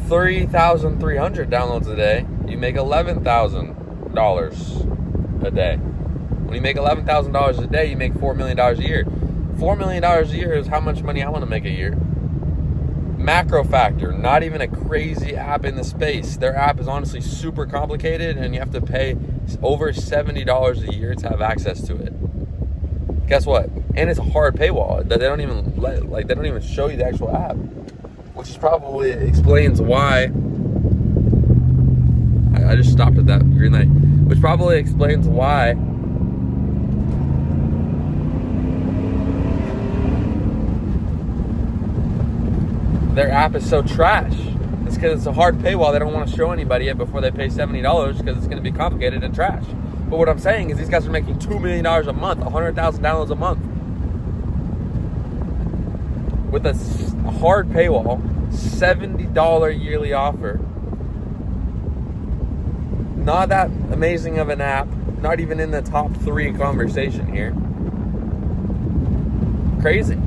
3,300 downloads a day, you make $11,000 a day. When you make $11,000 a day, you make $4 million a year. $4 million a year is how much money I want to make a year. Macro Factor, not even a crazy app in the space. Their app is honestly super complicated, and you have to pay over $70 a year to have access to it. Guess what? And it's a hard paywall. They don't even show you the actual app, which is probably explains why. I just stopped at that green light, which probably explains why their app is so trash. It's because it's a hard paywall. They don't want to show anybody it before they pay $70 because it's going to be complicated and trash. But what I'm saying is these guys are making $2 million a month, 100,000 downloads a month, with a hard paywall, $70 yearly offer. Not that amazing of an app, not even in the top 3 conversation here. Crazy.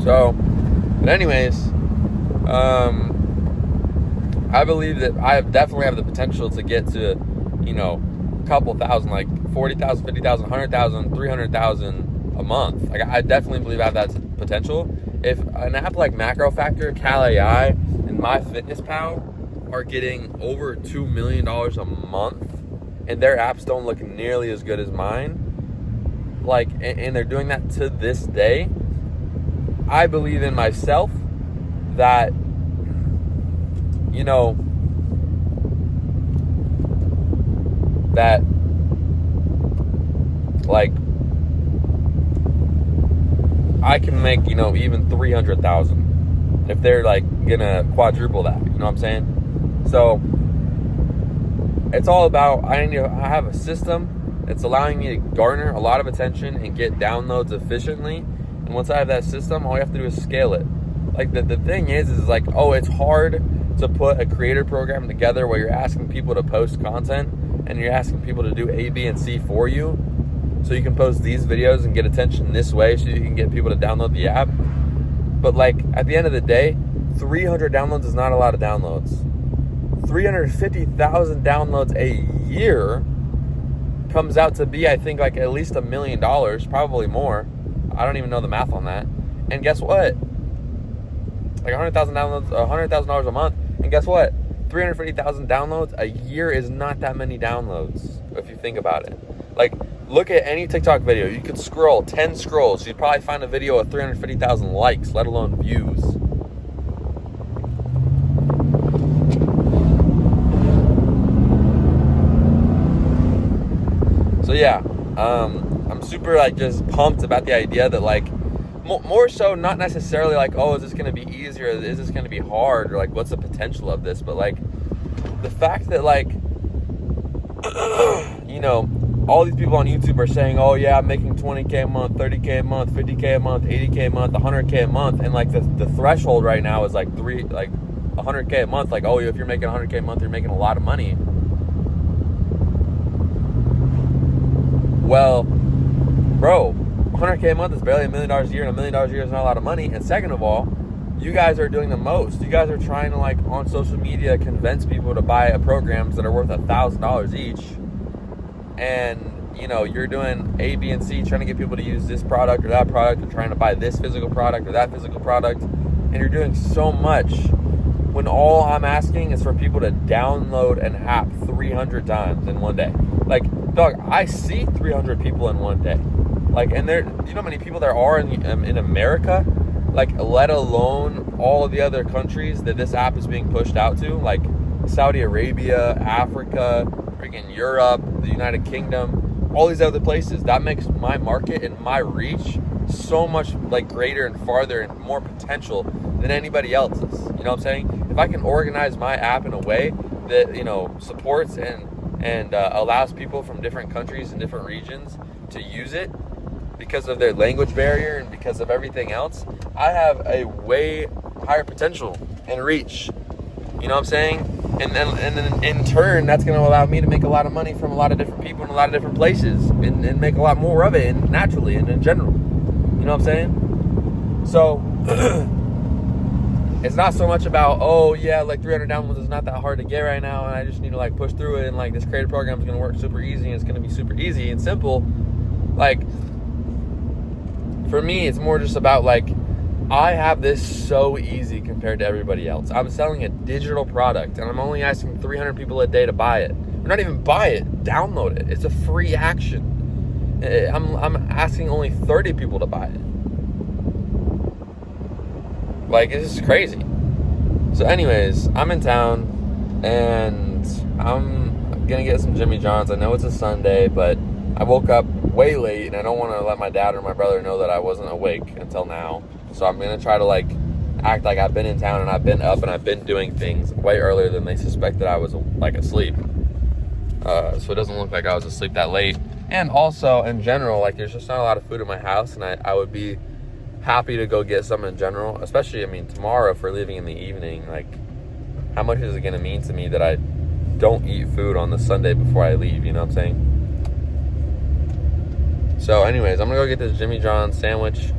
So, but anyways, I believe that I definitely have the potential to get to, a couple thousand, like 40,000, 50,000, 100,000, 300,000 a month. Like I definitely believe I have that potential. If an app like Macro Factor, Cal AI, and MyFitnessPal are getting over $2 million a month, and their apps don't look nearly as good as mine, and they're doing that to this day, I believe in myself that, that I can make, even 300,000 if they're gonna quadruple that, you know what I'm saying? So it's all about, I have a system that's allowing me to garner a lot of attention and get downloads efficiently. And once I have that system, all you have to do is scale it. The thing is it's hard to put a creator program together where you're asking people to post content and you're asking people to do A, B, and C for you, so you can post these videos and get attention this way so you can get people to download the app. But at the end of the day, 300 downloads is not a lot of downloads. 350,000 downloads a year comes out to be, I think, at least $1 million, probably more. I don't even know the math on that. And guess what? 100,000 downloads, $100,000 a month. And guess what? 350,000 downloads a year is not that many downloads if you think about it. Look at any TikTok video. You could scroll 10 scrolls. You'd probably find a video with 350,000 likes, let alone views. So yeah, I'm super just pumped about the idea that more so not necessarily oh, is this going to be easier? Is this going to be hard? Or what's the potential of this? But the fact that all these people on YouTube are saying, oh yeah, I'm making 20K a month, 30K a month, 50K a month, 80K a month, 100K a month. And the threshold right now is 100K a month. Oh, if you're making 100K a month, you're making a lot of money. Well, bro, 100K a month is barely $1 million a year, and $1 million a year is not a lot of money. And second of all, you guys are doing the most. You guys are trying to, like, on social media, convince people to buy programs that are worth $1,000 each. And, you know, you're doing A, B, and C, trying to get people to use this product or that product, or trying to buy this physical product or that physical product. And you're doing so much when all I'm asking is for people to download an app 300 times in one day. Like, dog, I see 300 people in one day. Like, and there, you know how many people there are in America? Like, let alone all of the other countries that this app is being pushed out to, like Saudi Arabia, Africa, freaking Europe, the United Kingdom, all these other places. That makes my market and my reach so much, like, greater and farther and more potential than anybody else's. You know what I'm saying? If I can organize my app in a way that, you know, supports and allows people from different countries and different regions to use it because of their language barrier and because of everything else, I have a way higher potential and reach. You know what I'm saying? And then in turn, that's going to allow me to make a lot of money from a lot of different people in a lot of different places and make a lot more of it, and naturally and in general. You know what I'm saying? So it's not so much about, oh yeah, like 300 downloads is not that hard to get right now, and I just need to, like, push through it, and, like, this creator program is going to work super easy, and it's going to be super easy and simple. Like, for me, it's more just about, like, I have this so easy compared to everybody else. I'm selling a digital product, and I'm only asking 300 people a day to buy it. Or not even buy it, download it. It's a free action. I'm asking only 30 people to buy it. Like, it's just crazy. So anyways, I'm in town, and I'm gonna get some Jimmy John's. I know it's a Sunday, but I woke up way late, and I don't want to let my dad or my brother know that I wasn't awake until now. So I'm gonna try to, like, act like I've been in town and I've been up and I've been doing things way earlier than they suspect that I was, like, asleep. So it doesn't look like I was asleep that late. And also, in general, like, there's just not a lot of food in my house, and I would be happy to go get some in general, especially, I mean, tomorrow, if we're leaving in the evening. Like, how much is it going to mean to me that I don't eat food on the Sunday before I leave, you know what I'm saying? So anyways, I'm going to go get this Jimmy John's sandwich.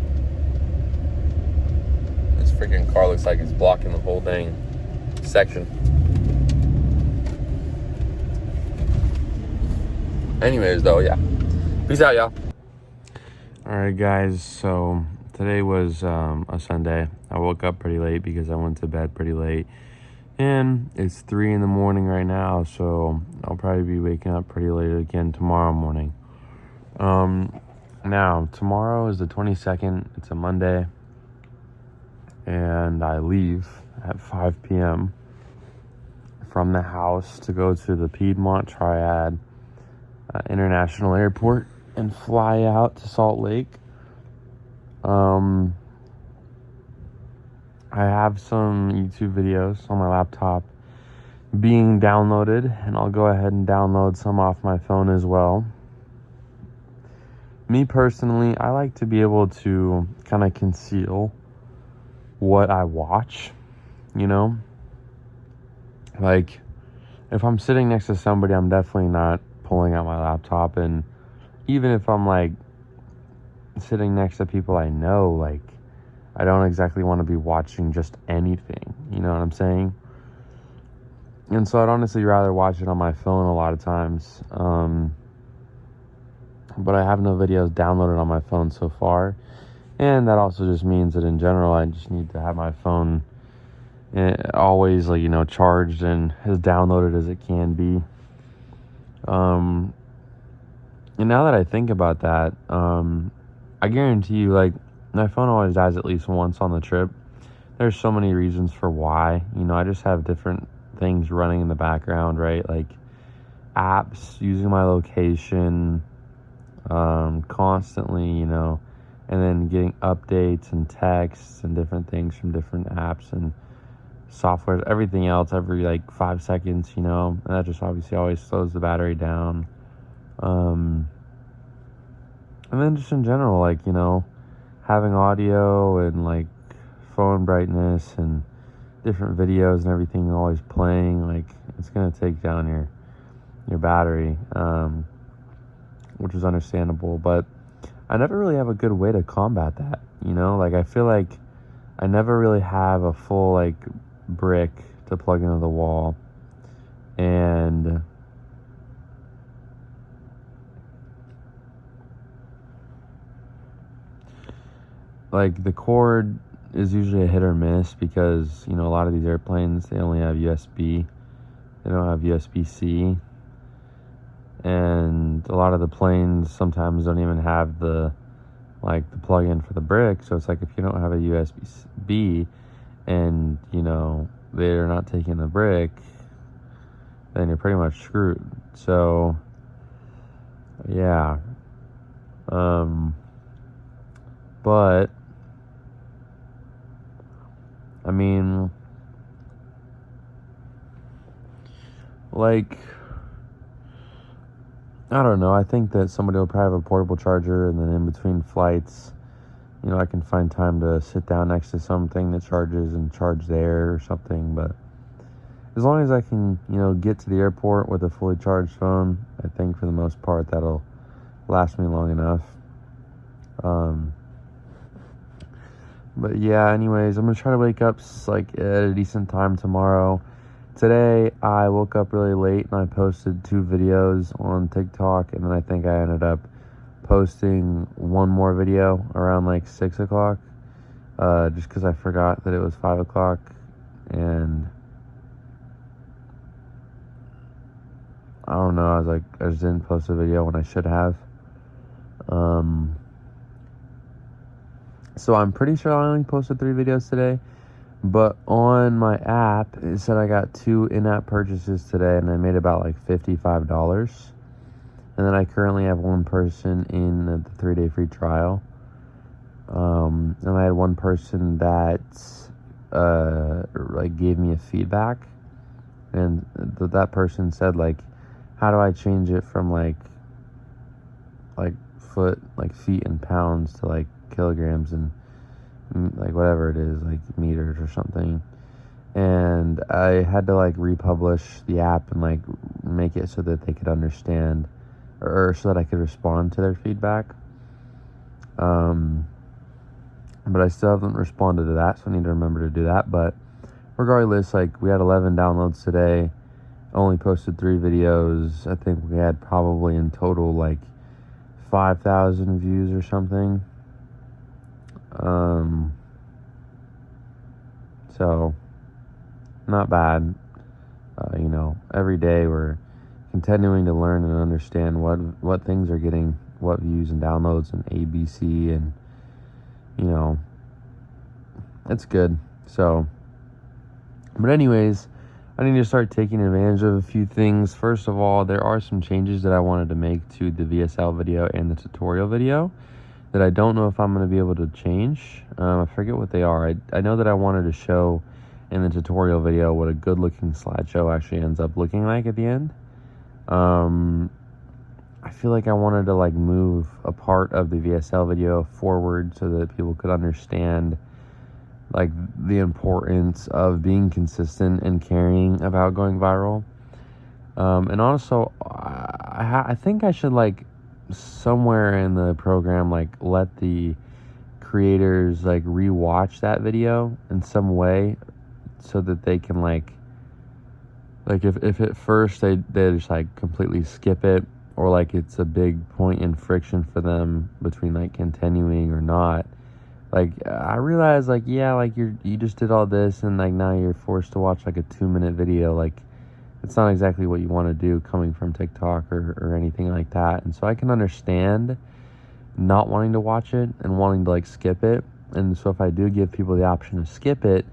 This freaking car looks like it's blocking the whole dang section. Anyways, though, yeah. Peace out, y'all. Alright, guys, so today was a Sunday. I woke up pretty late because I went to bed pretty late. And it's 3 in the morning right now, so I'll probably be waking up pretty late again tomorrow morning. Now, tomorrow is the 22nd. It's a Monday. And I leave at 5 p.m. from the house to go to the Piedmont Triad International Airport and fly out to Salt Lake. I have some YouTube videos on my laptop being downloaded, and I'll go ahead and download some off my phone as well. Me personally, I like to be able to kind of conceal what I watch, you know? Like, if I'm sitting next to somebody, I'm definitely not pulling out my laptop, and even if I'm, like, sitting next to people I know, like, I don't exactly want to be watching just anything, you know what I'm saying? And so I'd honestly rather watch it on my phone a lot of times, but I have no videos downloaded on my phone so far, and that also just means that in general I just need to have my phone always, like, you know, charged and as downloaded as it can be. And now that I think about that, I guarantee you, like, my phone always dies at least once on the trip. There's so many reasons for why. You know, I just have different things running in the background, right? Like apps, using my location constantly, you know, and then getting updates and texts and different things from different apps and software, everything else every, like, 5 seconds, you know, and that just obviously always slows the battery down. And then just in general, like, you know, having audio and, like, phone brightness and different videos and everything always playing, like, it's going to take down your battery, which is understandable. But I never really have a good way to combat that, you know? Like, I feel like I never really have a full, like, brick to plug into the wall. And like, the cord is usually a hit or miss because, you know, a lot of these airplanes, they only have USB. They don't have USB-C. And a lot of the planes sometimes don't even have the plug-in for the brick. So it's like, if you don't have a USB-B and, you know, they're not taking the brick, then you're pretty much screwed. So, yeah. But, I mean, like, I don't know. I think that somebody will probably have a portable charger, and then in between flights, you know, I can find time to sit down next to something that charges and charge there or something. But as long as I can, you know, get to the airport with a fully charged phone, I think for the most part that'll last me long enough. But yeah, anyways, I'm gonna try to wake up like at a decent time tomorrow. Today I woke up really late and I posted 2 videos on TikTok, and then I think I ended up posting one more video around like 6 o'clock, just because I forgot that it was 5 o'clock, and I don't know, I just didn't post a video when I should have. So I'm pretty sure I only posted 3 videos today, but on my app, it said I got 2 in-app purchases today, and I made about like $55. And then I currently have 1 person in the 3-day free trial. And I had 1 person that like gave me a feedback, and that person said, like, how do I change it from like feet and pounds to like kilograms and like whatever it is, like meters or something. And I had to like republish the app and like make it so that they could understand, or so that I could respond to their feedback. But I still haven't responded to that, so I need to remember to do that. But regardless, like, we had 11 downloads today, only posted 3 videos. I think we had probably in total like 5,000 views or something. So not bad. You know, every day we're continuing to learn and understand what things are getting what views and downloads and ABC, and, you know, it's good. So, but anyways, I need to start taking advantage of a few things. First of all, there are some changes that I wanted to make to the VSL video and the tutorial video that I don't know if I'm going to be able to change. I forget what they are. I know that I wanted to show in the tutorial video what a good looking slideshow actually ends up looking like at the end. I feel like I wanted to like move a part of the VSL video forward so that people could understand like the importance of being consistent and caring about going viral. And also, I think I should, like, somewhere in the program, like, let the creators like rewatch that video in some way so that they can like if at first they just like completely skip it, or like it's a big point in friction for them between like continuing or not. Like, I realize, like, yeah, like you just did all this and like now you're forced to watch like a 2-minute video. Like, it's not exactly what you want to do coming from TikTok or anything like that. And so I can understand not wanting to watch it and wanting to like skip it. And so if I do give people the option to skip it,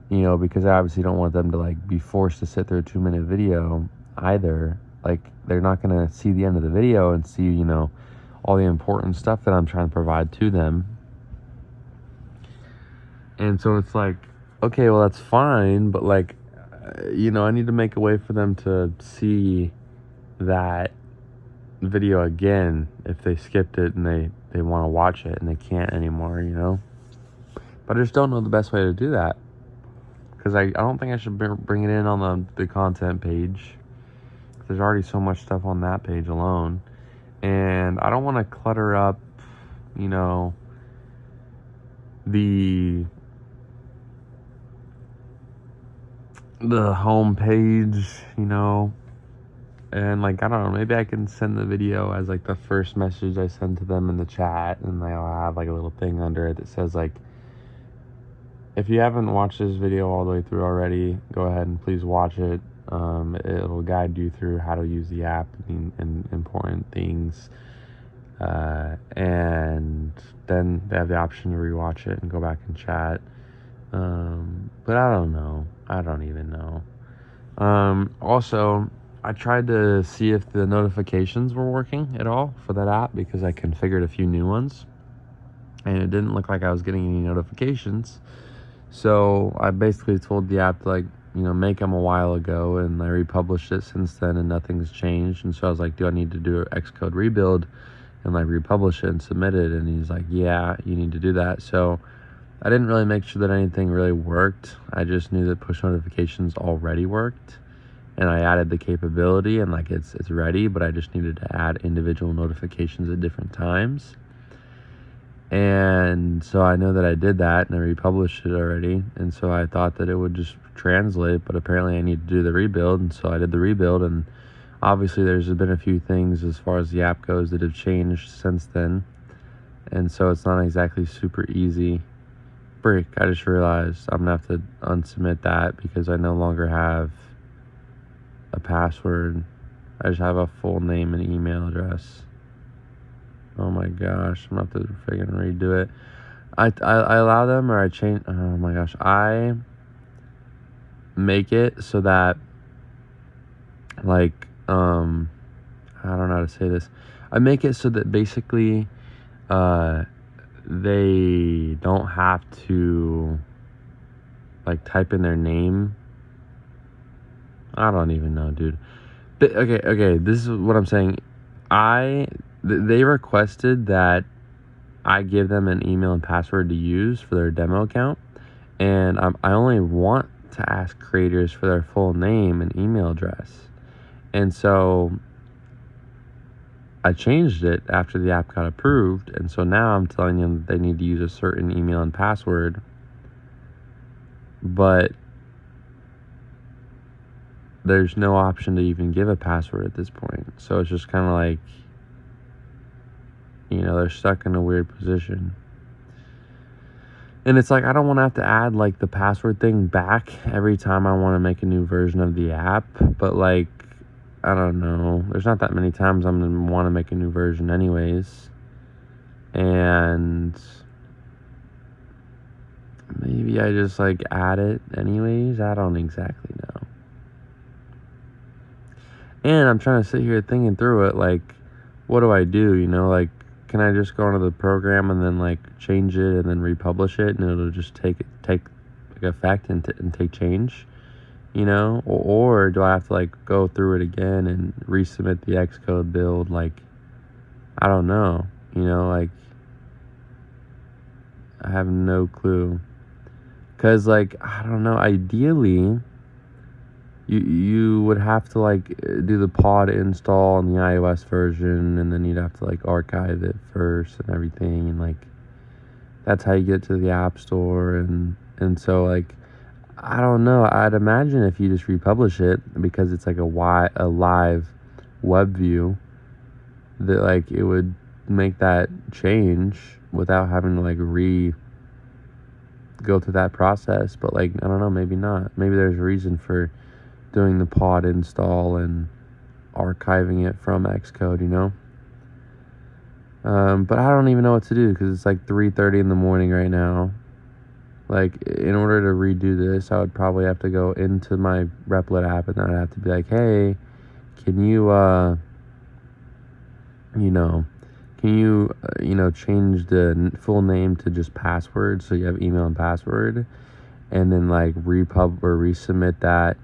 you know, because I obviously don't want them to like be forced to sit through a 2-minute video either. Like, they're not going to see the end of the video and see, you know, all the important stuff that I'm trying to provide to them. And so it's like, okay, well, that's fine, but like, you know, I need to make a way for them to see that video again if they skipped it and they want to watch it and they can't anymore, you know. But I just don't know the best way to do that, because I don't think I should bring it in on the content page. There's already so much stuff on that page alone, and I don't want to clutter up you know, the home page, you know, and like, I don't know, maybe I can send the video as like the first message I send to them in the chat, and I'll have like a little thing under it that says like, if you haven't watched this video all the way through already, go ahead and please watch it. It'll guide you through how to use the app and important things. And then they have the option to rewatch it and go back and chat. But I don't know. I don't even know. Also, I tried to see if the notifications were working at all for that app, because I configured a few new ones and it didn't look like I was getting any notifications. So I basically told the app to, like, you know, make them a while ago, and I republished it since then and nothing's changed. And so I was like, do I need to do an Xcode rebuild and like republish it and submit it? And he's like, yeah, you need to do that. So I didn't really make sure that anything really worked. I just knew that push notifications already worked, and I added the capability, and like it's ready, but I just needed to add individual notifications at different times. And so I know that I did that, and I republished it already, and so I thought that it would just translate, but apparently I need to do the rebuild. And so I did the rebuild, and obviously there's been a few things as far as the app goes that have changed since then, and so it's not exactly super easy. Break, I just realized I'm gonna have to unsubmit that because I no longer have a password. I just have a full name and email address. Oh my gosh, I'm gonna have to freaking redo it. I allow them, or I change. Oh my gosh, I make it so that, like, I don't know how to say this. I make it so that basically, they don't have to like type in their name. I don't even know, dude. But okay, this is what I'm saying. They requested that I give them an email and password to use for their demo account, and I only want to ask creators for their full name and email address. And so I changed it after the app got approved, and so now I'm telling them that they need to use a certain email and password, but there's no option to even give a password at this point. So it's just kind of like, you know, they're stuck in a weird position. And it's like, I don't want to have to add like the password thing back every time I want to make a new version of the app, but like, I don't know, there's not that many times I'm going to want to make a new version anyways. And maybe I just like add it anyways. I don't exactly know. And I'm trying to sit here thinking through it, like, what do I do? You know, like, can I just go into the program and then like change it and then republish it, and it'll just take like effect and take change? You know, or do I have to like go through it again and resubmit the Xcode build? Like, I don't know, you know, like, I have no clue. Cause like, I don't know, ideally you would have to like do the pod install on the iOS version, and then you'd have to like archive it first and everything, and like that's how you get to the App Store. And so like, I don't know, I'd imagine if you just republish it, because it's like a live web view, that like it would make that change without having to like go through that process. But like, I don't know, maybe not. Maybe there's a reason for doing the pod install and archiving it from Xcode, you know? But I don't even know what to do, because it's like 3:30 in the morning right now. Like, in order to redo this, I would probably have to go into my Replit app, and then I'd have to be like, hey, can you, change the full name to just password, so you have email and password, and then like resubmit that,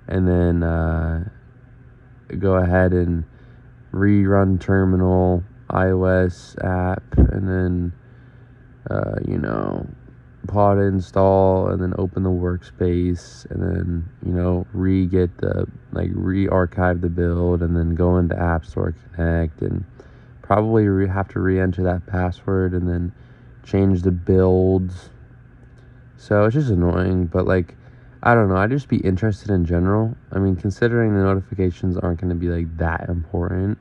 and then go ahead and rerun terminal iOS app, and then pod install, and then open the workspace, and then re-archive the build, and then go into App Store Connect, and probably have to re-enter that password and then change the builds. So it's just annoying, but like, I don't know. I'd just be interested in general. I mean, considering the notifications aren't going to be like that important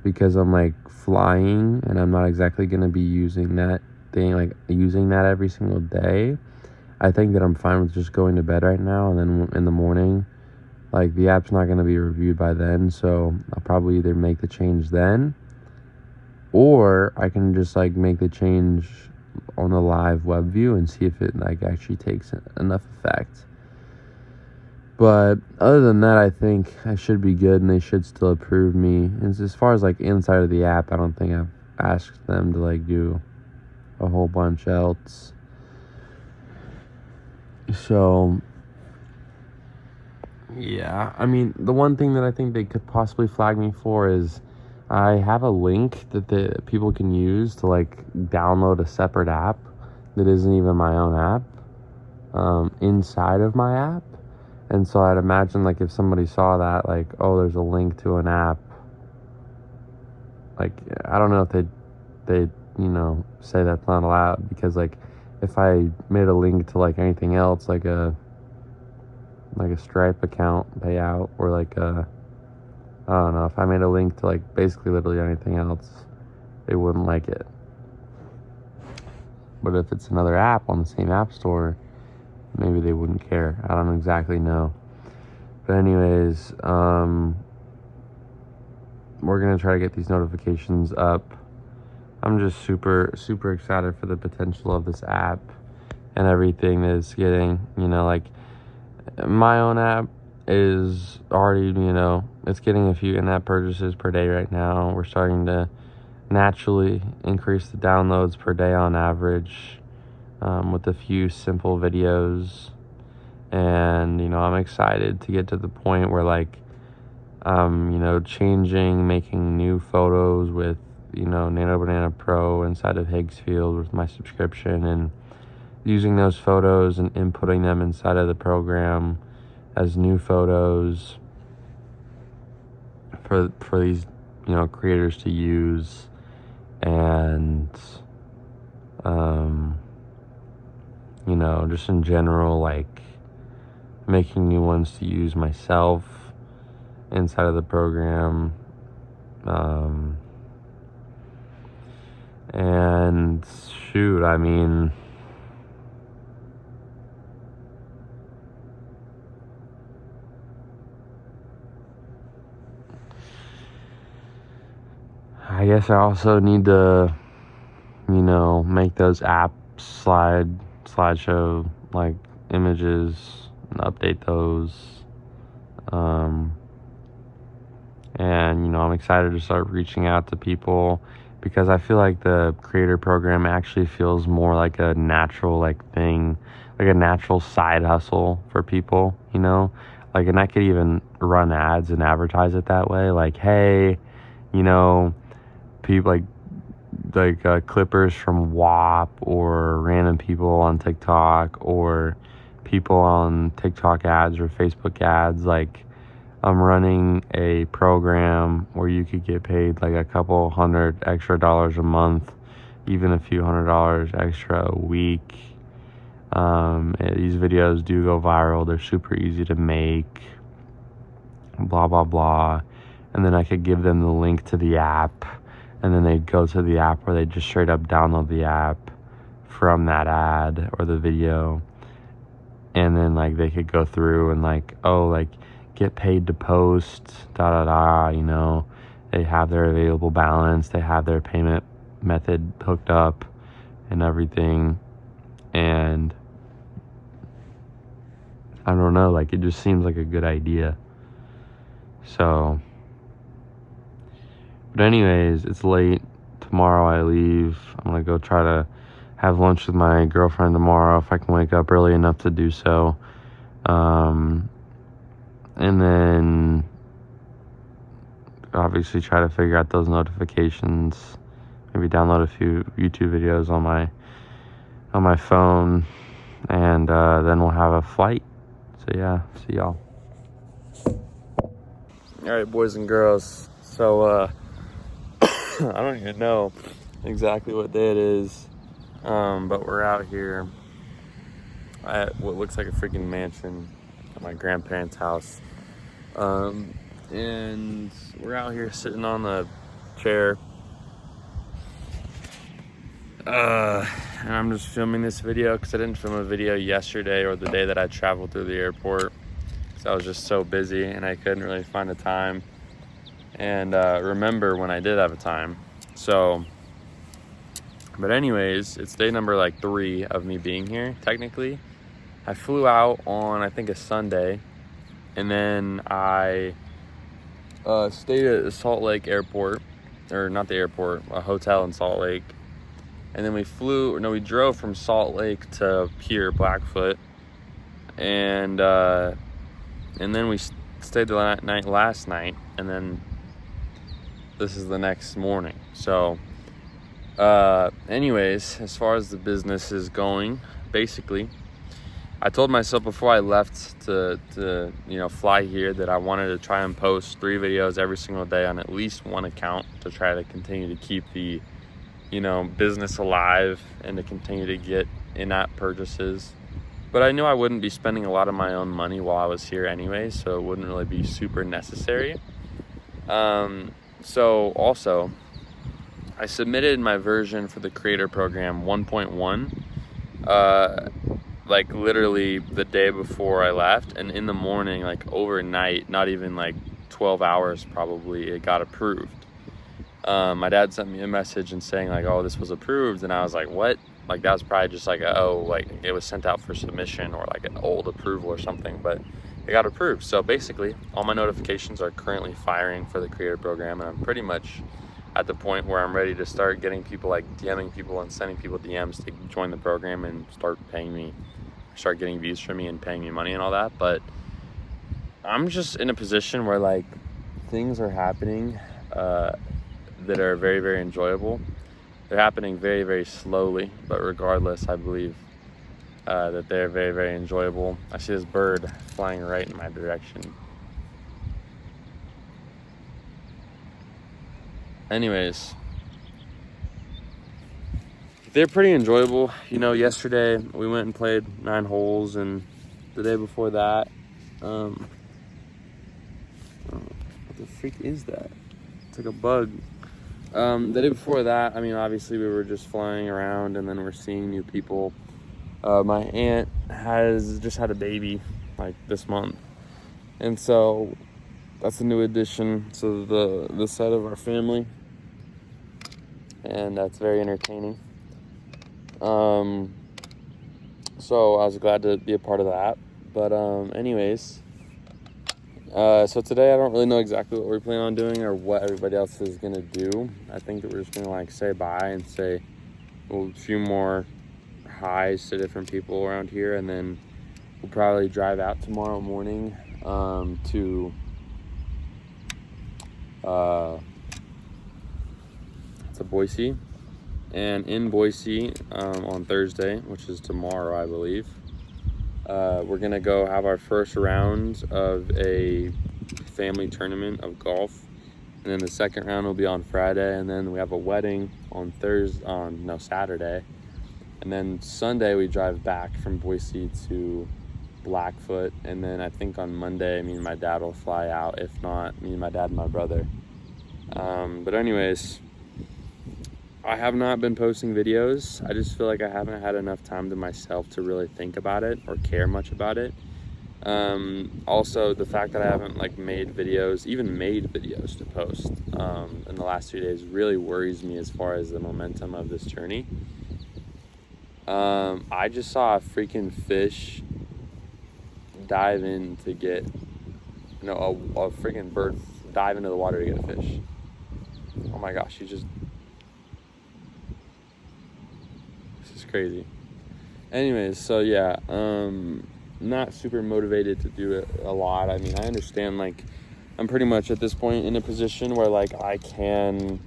because I'm like flying and I'm not exactly going to be using that every single day. I think that I'm fine with just going to bed right now, and then in the morning, like, the app's not going to be reviewed by then, so I'll probably either make the change then, or I can just like make the change on the live web view and see if it like actually takes enough effect. But other than that, I think I should be good and they should still approve me. And as far as like inside of the app, I don't think I've asked them to like do a whole bunch else. So yeah, I mean, the one thing that I think they could possibly flag me for is I have a link that the people can use to like download a separate app that isn't even my own app inside of my app. And so I'd imagine like if somebody saw that, like, oh, there's a link to an app, like, I don't know if they say that's not allowed, because like if I made a link to like anything else, like a Stripe account payout, or like I don't know, if I made a link to like basically literally anything else, they wouldn't like it. But if it's another app on the same app store, maybe they wouldn't care. I don't exactly know. But anyways, we're gonna try to get these notifications up. I'm just super, super excited for the potential of this app and everything that it's getting. Like, my own app is already, it's getting a few in-app purchases per day right now. We're starting to naturally increase the downloads per day on average, with a few simple videos. And, I'm excited to get to the point where like, making new photos with, Nano Banana Pro inside of Higgsfield with my subscription, and using those photos and inputting them inside of the program as new photos for these, creators to use. And, just in general, like, making new ones to use myself inside of the program. And shoot, I mean, I guess I also need to, make those app slideshow like images and update those. And I'm excited to start reaching out to people, because I feel like the creator program actually feels more like a natural thing, like a natural side hustle for people, like, and I could even run ads and advertise it that way, like, hey, people like clippers from WAP, or random people on TikTok, or people on TikTok ads or Facebook ads. Like, I'm running a program where you could get paid like a couple $100 extra a month, even a few $100 extra a week. These videos do go viral. They're super easy to make, blah, blah, blah. And then I could give them the link to the app, and then they'd go to the app, or they just straight up download the app from that ad or the video. And then like they could go through and like, oh, like, get paid to post, they have their available balance, they have their payment method hooked up and everything. And I don't know, like, it just seems like a good idea. So, but anyways, it's late. Tomorrow I leave. I'm gonna go try to have lunch with my girlfriend tomorrow, if I can wake up early enough to do so. And then obviously try to figure out those notifications, maybe download a few YouTube videos on my phone, and then we'll have a flight. So yeah, see y'all. All right, boys and girls. So I don't even know exactly what day it is, but we're out here at what looks like a freaking mansion at my grandparents' house. And we're out here sitting on the chair. And I'm just filming this video because I didn't film a video yesterday or the day that I traveled through the airport. because I was just so busy and I couldn't really find a time and remember when I did have a time. So, but anyways, it's day number like 3 of me being here, technically. I flew out on, I think, a Sunday, and then I stayed at the Salt Lake airport, or not the airport, a hotel in Salt Lake. And then we drove from Salt Lake to Pierre, Blackfoot. And then we stayed the night last night, and then this is the next morning. So, anyways, as far as the business is going, basically, I told myself before I left to fly here that I wanted to try and post 3 videos every single day on at least one account to try to continue to keep the, business alive and to continue to get in-app purchases. But I knew I wouldn't be spending a lot of my own money while I was here anyway, so it wouldn't really be super necessary. So also, I submitted my version for the creator program 1.1, like literally the day before I left, and in the morning, like overnight, not even like 12 hours probably, it got approved. My dad sent me a message and saying like, oh, this was approved, and I was like, what? Like that was probably just like, it was sent out for submission or like an old approval or something, but it got approved. So basically, all my notifications are currently firing for the creator program, and I'm pretty much at the point where I'm ready to start getting people, like DMing people and sending people DMs to join the program and start getting views from me and paying me money and all that. But I'm just in a position where like things are happening that are very, very enjoyable. They're happening very, very slowly, but regardless, I believe that they're very, very enjoyable. I see this bird flying right in my direction. Anyways, they're pretty enjoyable. Yesterday we went and played 9 holes, and the day before that, what the freak is that? It's like a bug. The day before that, obviously we were just flying around, and then we're seeing new people. My aunt has just had a baby like this month, and so that's a new addition to the side of our family, and that's very entertaining. So I was glad to be a part of that. But anyways, so today I don't really know exactly what we're planning on doing or what everybody else is gonna do. I think that we're just gonna say bye and say a few more highs to different people around here, and then we'll probably drive out tomorrow morning to Boise. And in Boise on Thursday, which is tomorrow, I believe, we're gonna go have our first round of a family tournament of golf, and then the second round will be on Friday, and then we have a wedding on Saturday, and then Sunday we drive back from Boise to Blackfoot, and then I think on Monday me and my dad will fly out. If not, me and my dad and my brother. But anyways, I have not been posting videos. I just feel like I haven't had enough time to myself to really think about it or care much about it. Also, the fact that I haven't made videos to post in the last 2 days really worries me as far as the momentum of this journey. I just saw a freaking fish dive in to get, a freaking bird dive into the water to get a fish. Oh my gosh, this is crazy. Anyways, so yeah, not super motivated to do it a lot. I understand, I'm pretty much at this point in a position where I can,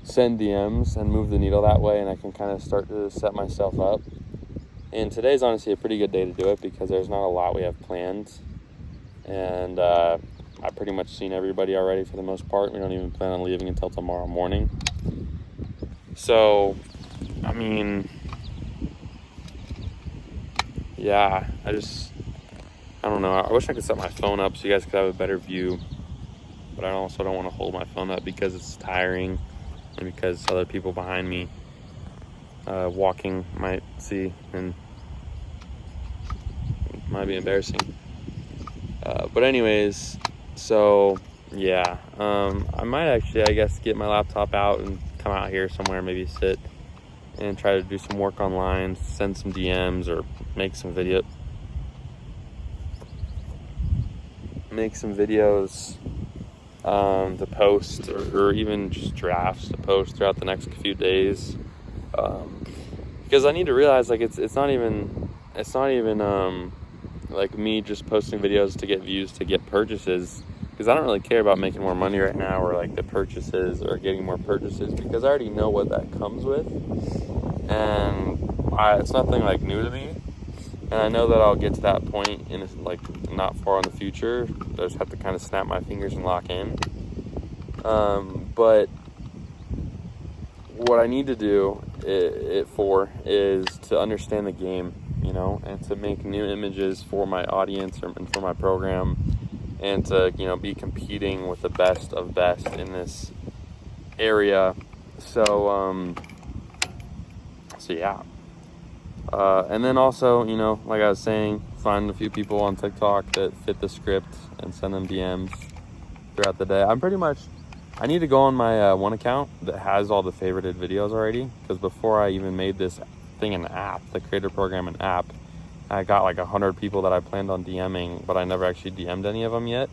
send DMs and move the needle that way, and I can kind of start to set myself up. And today's honestly a pretty good day to do it because there's not a lot we have planned. And I've pretty much seen everybody already for the most part. We don't even plan on leaving until tomorrow morning. So, I mean, yeah, I don't know. I wish I could set my phone up so you guys could have a better view. But I also don't want to hold my phone up because it's tiring and because other people behind me walking might see and it might be embarrassing. But anyways, so yeah, I might actually, I guess, get my laptop out and come out here somewhere, maybe sit and try to do some work online, send some DMs or make some videos to post, or even just drafts to post throughout the next few days, because I need to realize, like, it's not even like me just posting videos to get views, to get purchases, because I don't really care about making more money right now, or like the purchases or getting more purchases, because I already know what that comes with, and it's nothing like new to me. And I know that I'll get to that point in like not far in the future. I just have to kind of snap my fingers and lock in. But what I need to do is to understand the game, you know, and to make new images for my audience and for my program, and to, you know, be competing with the best of best in this area. So yeah. And then also, you know, like I was saying, find a few people on TikTok that fit the script and send them DMs throughout the day. I need to go on my one account that has all the favorited videos already, because before I even made this thing an app, the creator program an app, I got like 100 people that I planned on DMing, but I never actually DM'd any of them yet.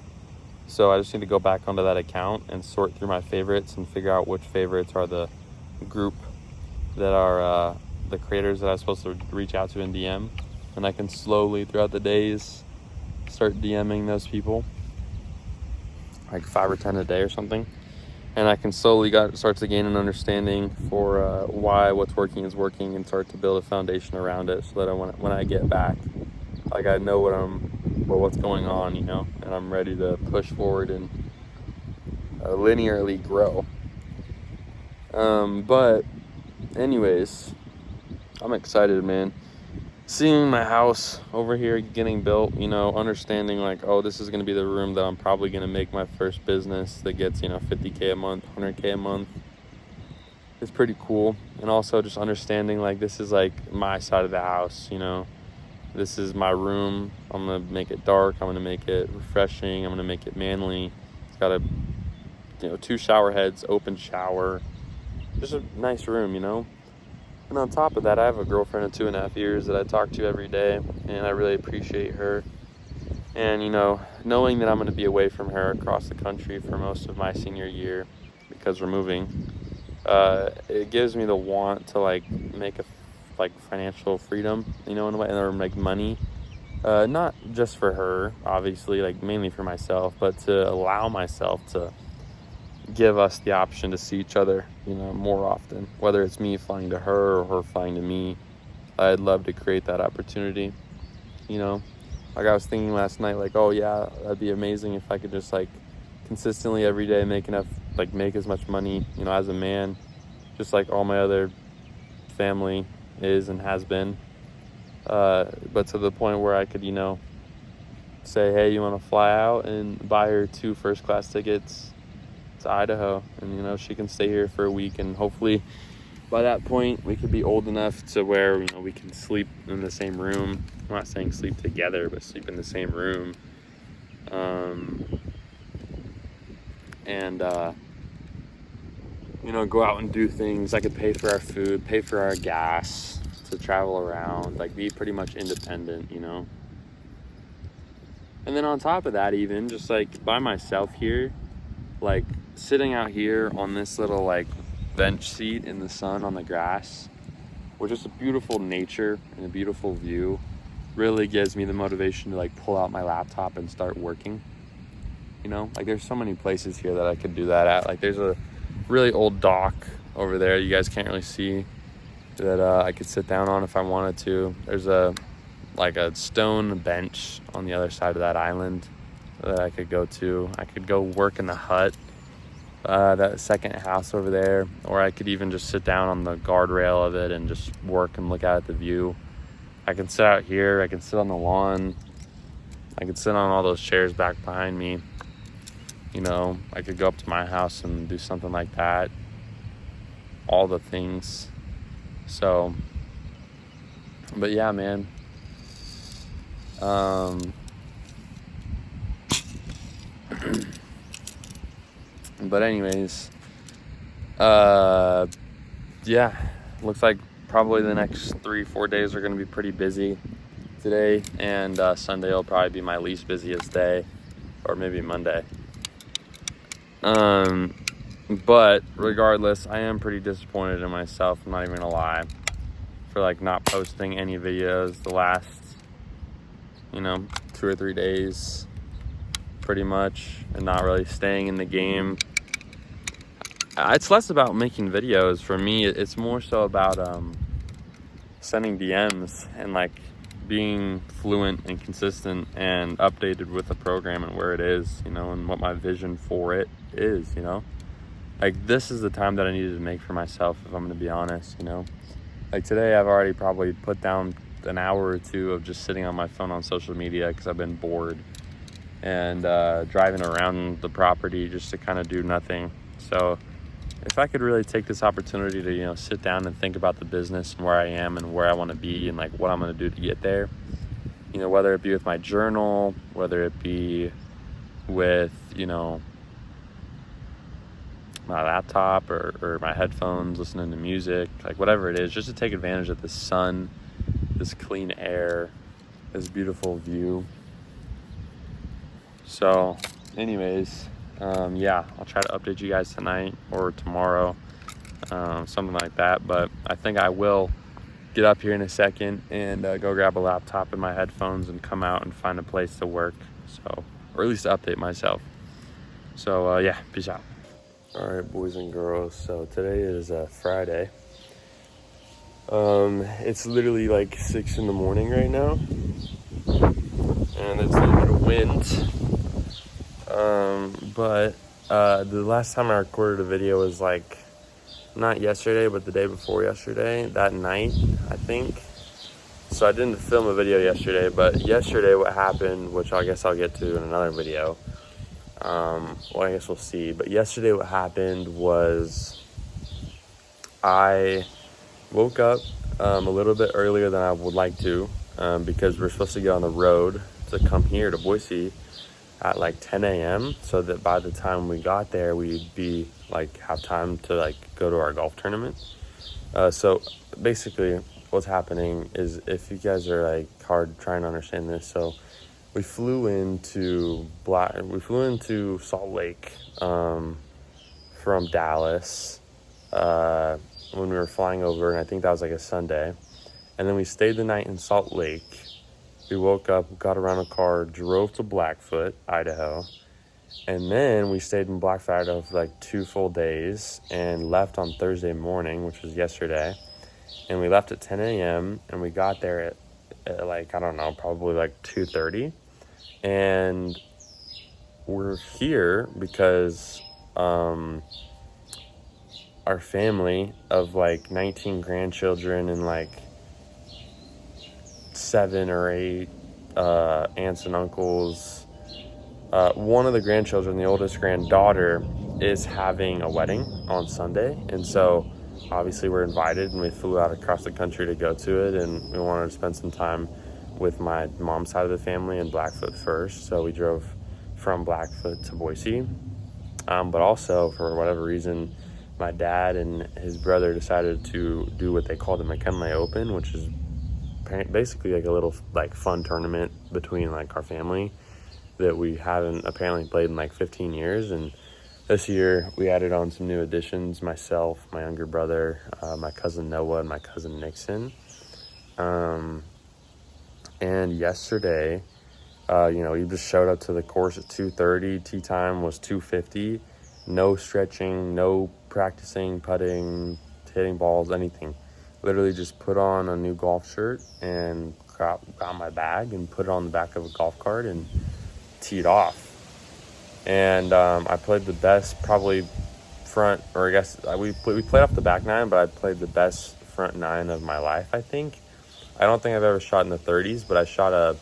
So I just need to go back onto that account and sort through my favorites and figure out which favorites are the group that are the creators that I'm supposed to reach out to in DM, and I can slowly throughout the days start DMing those people, like 5 or 10 a day or something, and I can slowly start to gain an understanding for why what's working is working, and start to build a foundation around it, so that when I get back, like, I know what's going on, you know, and I'm ready to push forward and linearly grow. But anyways, I'm excited, man. Seeing my house over here getting built, you know, understanding like, oh, this is going to be the room that I'm probably going to make my first business that gets, you know, $50K a month, $100K a month. It's pretty cool. And also just understanding, like, this is like my side of the house, you know. This is my room. I'm going to make it dark. I'm going to make it refreshing. I'm going to make it manly. It's got 2 shower heads, open shower. Just a nice room, you know. And on top of that, I have a girlfriend of 2.5 years that I talk to every day, and I really appreciate her. And, you know, knowing that I'm going to be away from her across the country for most of my senior year because we're moving, it gives me the want to, like, make financial freedom, you know, in a way, or make money. Not just for her, obviously, like, mainly for myself, but to allow myself to give us the option to see each other, you know, more often, whether it's me flying to her or her flying to me. I'd love to create that opportunity, you know. Like, I was thinking last night, like, oh yeah, that'd be amazing if I could just, like, consistently every day make enough, like, make as much money, you know, as a man, just like all my other family is and has been, but to the point where I could, you know, say, hey, you want to fly out, and buy her 2 first-class tickets to Idaho, and, you know, she can stay here for a week, and hopefully by that point we could be old enough to where, you know, we can sleep in the same room. I'm not saying sleep together, but sleep in the same room, and you know, go out and do things. I could pay for our food, pay for our gas to travel around, like, be pretty much independent, you know. And then on top of that, even just like by myself here, like sitting out here on this little like bench seat in the sun on the grass, with just a beautiful nature and a beautiful view, really gives me the motivation to like pull out my laptop and start working. You know, like, there's so many places here that I could do that at. Like, there's a really old dock over there you guys can't really see that I could sit down on if I wanted to. There's a stone bench on the other side of that island that I could go to. I could go work in the hut, that second house over there, or I could even just sit down on the guardrail of it and just work and look out at the view. I can sit out here, I can sit on the lawn, I could sit on all those chairs back behind me. You know, I could go up to my house and do something like that. All the things. So, but yeah, man. But anyways, yeah, looks like probably the next 3-4 days are going to be pretty busy. Today and Sunday will probably be my least busiest day, or maybe Monday. But regardless, I am pretty disappointed in myself, I'm not even gonna lie, for like not posting any videos the last, 2 or 3 days, pretty much, and not really staying in the game. It's less about making videos for me. It's more so about sending DMs and like being fluent and consistent and updated with the program and where it is, and what my vision for it is, Like, this is the time that I needed to make for myself, if I'm going to be honest, Like, today I've already probably put down an hour or two of just sitting on my phone on social media because I've been bored, and driving around the property just to kind of do nothing. So if I could really take this opportunity to, sit down and think about the business and where I am and where I want to be and like what I'm going to do to get there, whether it be with my journal, whether it be with, my laptop or my headphones, listening to music, like whatever it is, just to take advantage of the sun, this clean air, this beautiful view. So anyways, yeah, I'll try to update you guys tonight or tomorrow, something like that. But I think I will get up here in a second and go grab a laptop and my headphones and come out and find a place to work, so, or at least to update myself. So yeah, peace out. All right, boys and girls, so today is Friday. It's literally like 6 in the morning right now, and it's a little bit of wind. But the last time I recorded a video was like, not yesterday, but the day before yesterday, that night, I think. So I didn't film a video yesterday, but yesterday what happened, which I guess I'll get to in another video, well, I guess we'll see. But yesterday what happened was I woke up a little bit earlier than I would like to, because we're supposed to get on the road to come here to Boise at like 10 a.m. so that by the time we got there, we'd be like have time to like go to our golf tournament. So basically what's happening is, if you guys are like hard trying to understand this, so we flew into Salt Lake from Dallas when we were flying over, and I think that was like a Sunday. And then we stayed the night in Salt Lake. We woke up, got around a car, drove to Blackfoot, Idaho, and then we stayed in Blackfoot, Idaho for like 2 full days and left on Thursday morning, which was yesterday. And we left at 10 a.m. and we got there at like, I don't know, probably like 2:30. And we're here because our family of like 19 grandchildren and like 7 or 8 aunts and uncles. One of the grandchildren, the oldest granddaughter, is having a wedding on Sunday, and so obviously we're invited, and we flew out across the country to go to it, and we wanted to spend some time with my mom's side of the family in Blackfoot first, so we drove from Blackfoot to Boise. But also, for whatever reason, my dad and his brother decided to do what they call the McKinley Open, which is basically like a little like fun tournament between like our family that we haven't apparently played in like 15 years. And this year we added on some new additions, myself, my younger brother, my cousin Noah, and my cousin Nixon. And yesterday, we just showed up to the course at 2:30. Tee time was 2:50. No stretching, no practicing, putting, hitting balls, anything. Literally just put on a new golf shirt and got my bag and put it on the back of a golf cart and teed off. And I played the best, probably front, or I guess we played off the back nine, but I played the best front nine of my life, I think. I don't think I've ever shot in the 30s, but I shot a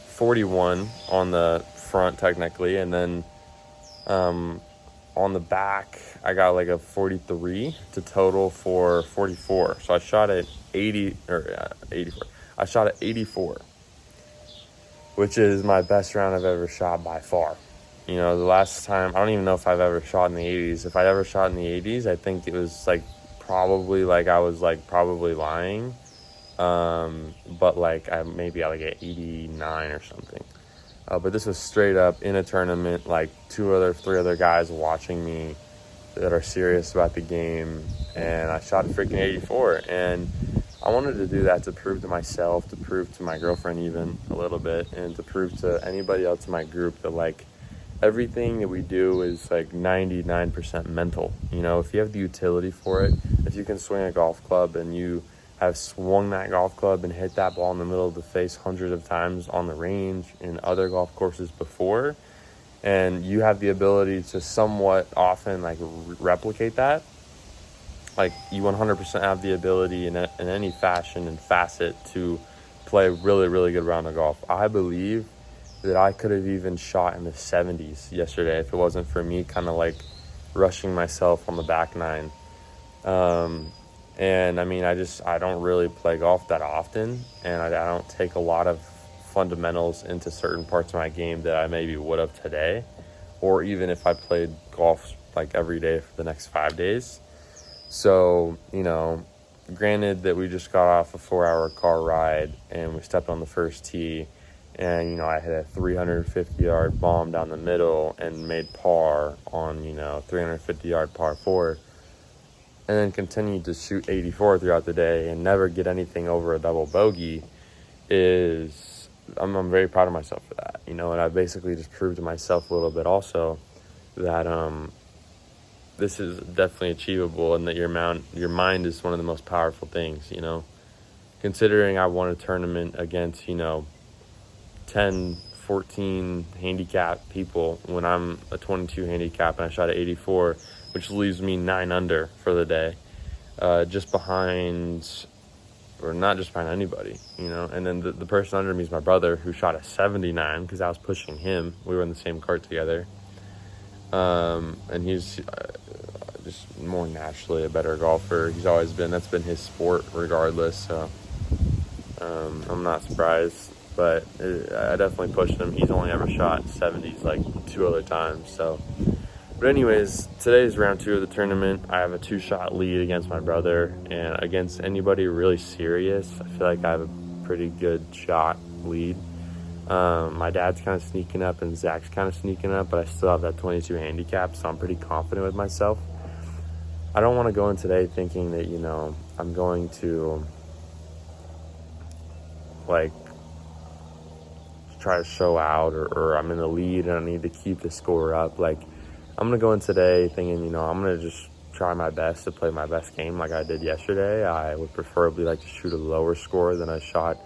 41 on the front technically, and then on the back I got like a 43 to total for 44. So I shot at 84. I shot at 84, which is my best round I've ever shot by far. You know, the last time, I don't even know if I've ever shot in the 80s. If I ever shot in the 80s, I think it was like probably like I was like probably lying. But like I maybe I like at 89 or something. But this was straight up in a tournament, like 3 other guys watching me that are serious about the game, and I shot a freaking 84. And I wanted to do that to prove to myself, to prove to my girlfriend even a little bit, and to prove to anybody else in my group that like everything that we do is like 99% mental. You know, if you have the utility for it, if you can swing a golf club and you have swung that golf club and hit that ball in the middle of the face hundreds of times on the range in other golf courses before, and you have the ability to somewhat often like replicate that, like you 100% have the ability in any fashion and facet to play a really, really good round of golf. I believe that I could have even shot in the 70s yesterday if it wasn't for me kind of like rushing myself on the back nine. And I mean, I don't really play golf that often, and I don't take a lot of fundamentals into certain parts of my game that I maybe would have today, or even if I played golf like every day for the next 5 days. So, you know, granted that we just got off a 4-hour car ride and we stepped on the first tee, and, you know, I hit a 350-yard bomb down the middle and made par on, you know, 350-yard par 4. And then continued to shoot 84 throughout the day and never get anything over a double bogey I'm very proud of myself for that, you know. And I basically just proved to myself a little bit also that this is definitely achievable, and that your mind is one of the most powerful things, you know. Considering I won a tournament against, you know, 10, 14 handicap people when I'm a 22 handicap and I shot at 84, which leaves me 9 under for the day, just behind, or not just behind anybody, you know. And then the person under me is my brother, who shot a 79 because I was pushing him. We were in the same cart together. And he's just more naturally a better golfer. He's always been, that's been his sport regardless. So I'm not surprised, but I definitely pushed him. He's only ever shot 70s like 2 other times. So, but anyways, today's round 2 of the tournament. I have a 2-shot lead against my brother, and against anybody really serious, I feel like I have a pretty good shot lead. My dad's kind of sneaking up and Zach's kind of sneaking up, but I still have that 22 handicap, so I'm pretty confident with myself. I don't want to go in today thinking that, you know, I'm going to like try to show out, or I'm in the lead and I need to keep the score up. Like, I'm going to go in today thinking, you know, I'm going to just try my best to play my best game like I did yesterday. I would preferably like to shoot a lower score than I shot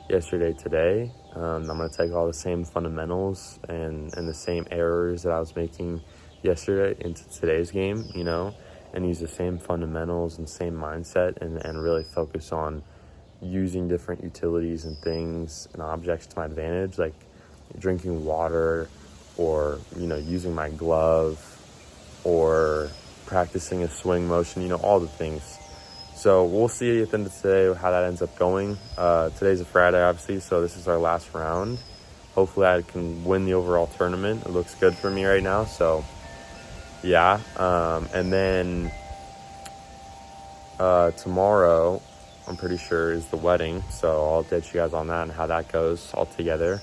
yesterday today. I'm going to take all the same fundamentals and the same errors that I was making yesterday into today's game, you know, and use the same fundamentals and same mindset, and really focus on using different utilities and things and objects to my advantage, like drinking water, or, you know, using my glove, or practicing a swing motion, you know, all the things. So we'll see at the end of today how that ends up going. Today's a Friday, obviously, so this is our last round. Hopefully I can win the overall tournament. It looks good for me right now, so yeah. And then tomorrow, I'm pretty sure, is the wedding, so I'll update you guys on that and how that goes all together.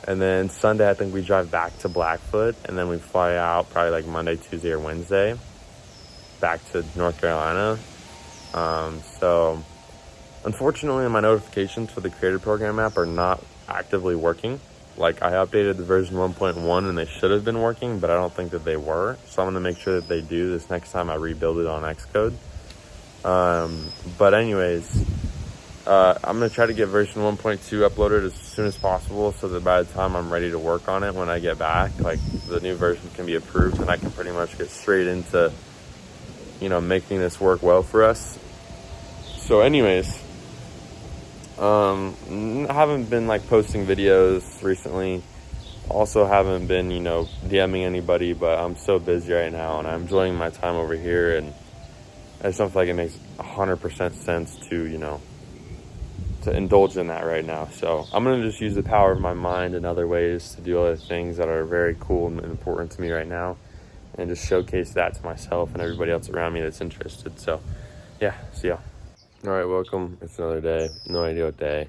And then Sunday, I think we drive back to Blackfoot, and then we fly out probably like Monday, Tuesday, or Wednesday back to North Carolina. So unfortunately, my notifications for the Creator Program app are not actively working. Like, I updated the version 1.1 and they should have been working, but I don't think that they were. So I'm going to make sure that they do this next time I rebuild it on Xcode. But anyways, I'm going to try to get version 1.2 uploaded as soon as possible so that by the time I'm ready to work on it when I get back, like the new version can be approved and I can pretty much get straight into, making this work well for us. So anyways, I haven't been like posting videos recently. Also haven't been, DMing anybody, but I'm so busy right now and I'm enjoying my time over here, and I just don't feel like it makes 100% sense to indulge in that right now. So I'm going to just use the power of my mind in other ways to do other things that are very cool and important to me right now, and just showcase that to myself and everybody else around me that's interested. So yeah, see ya. All right, welcome. It's another day. No idea what day.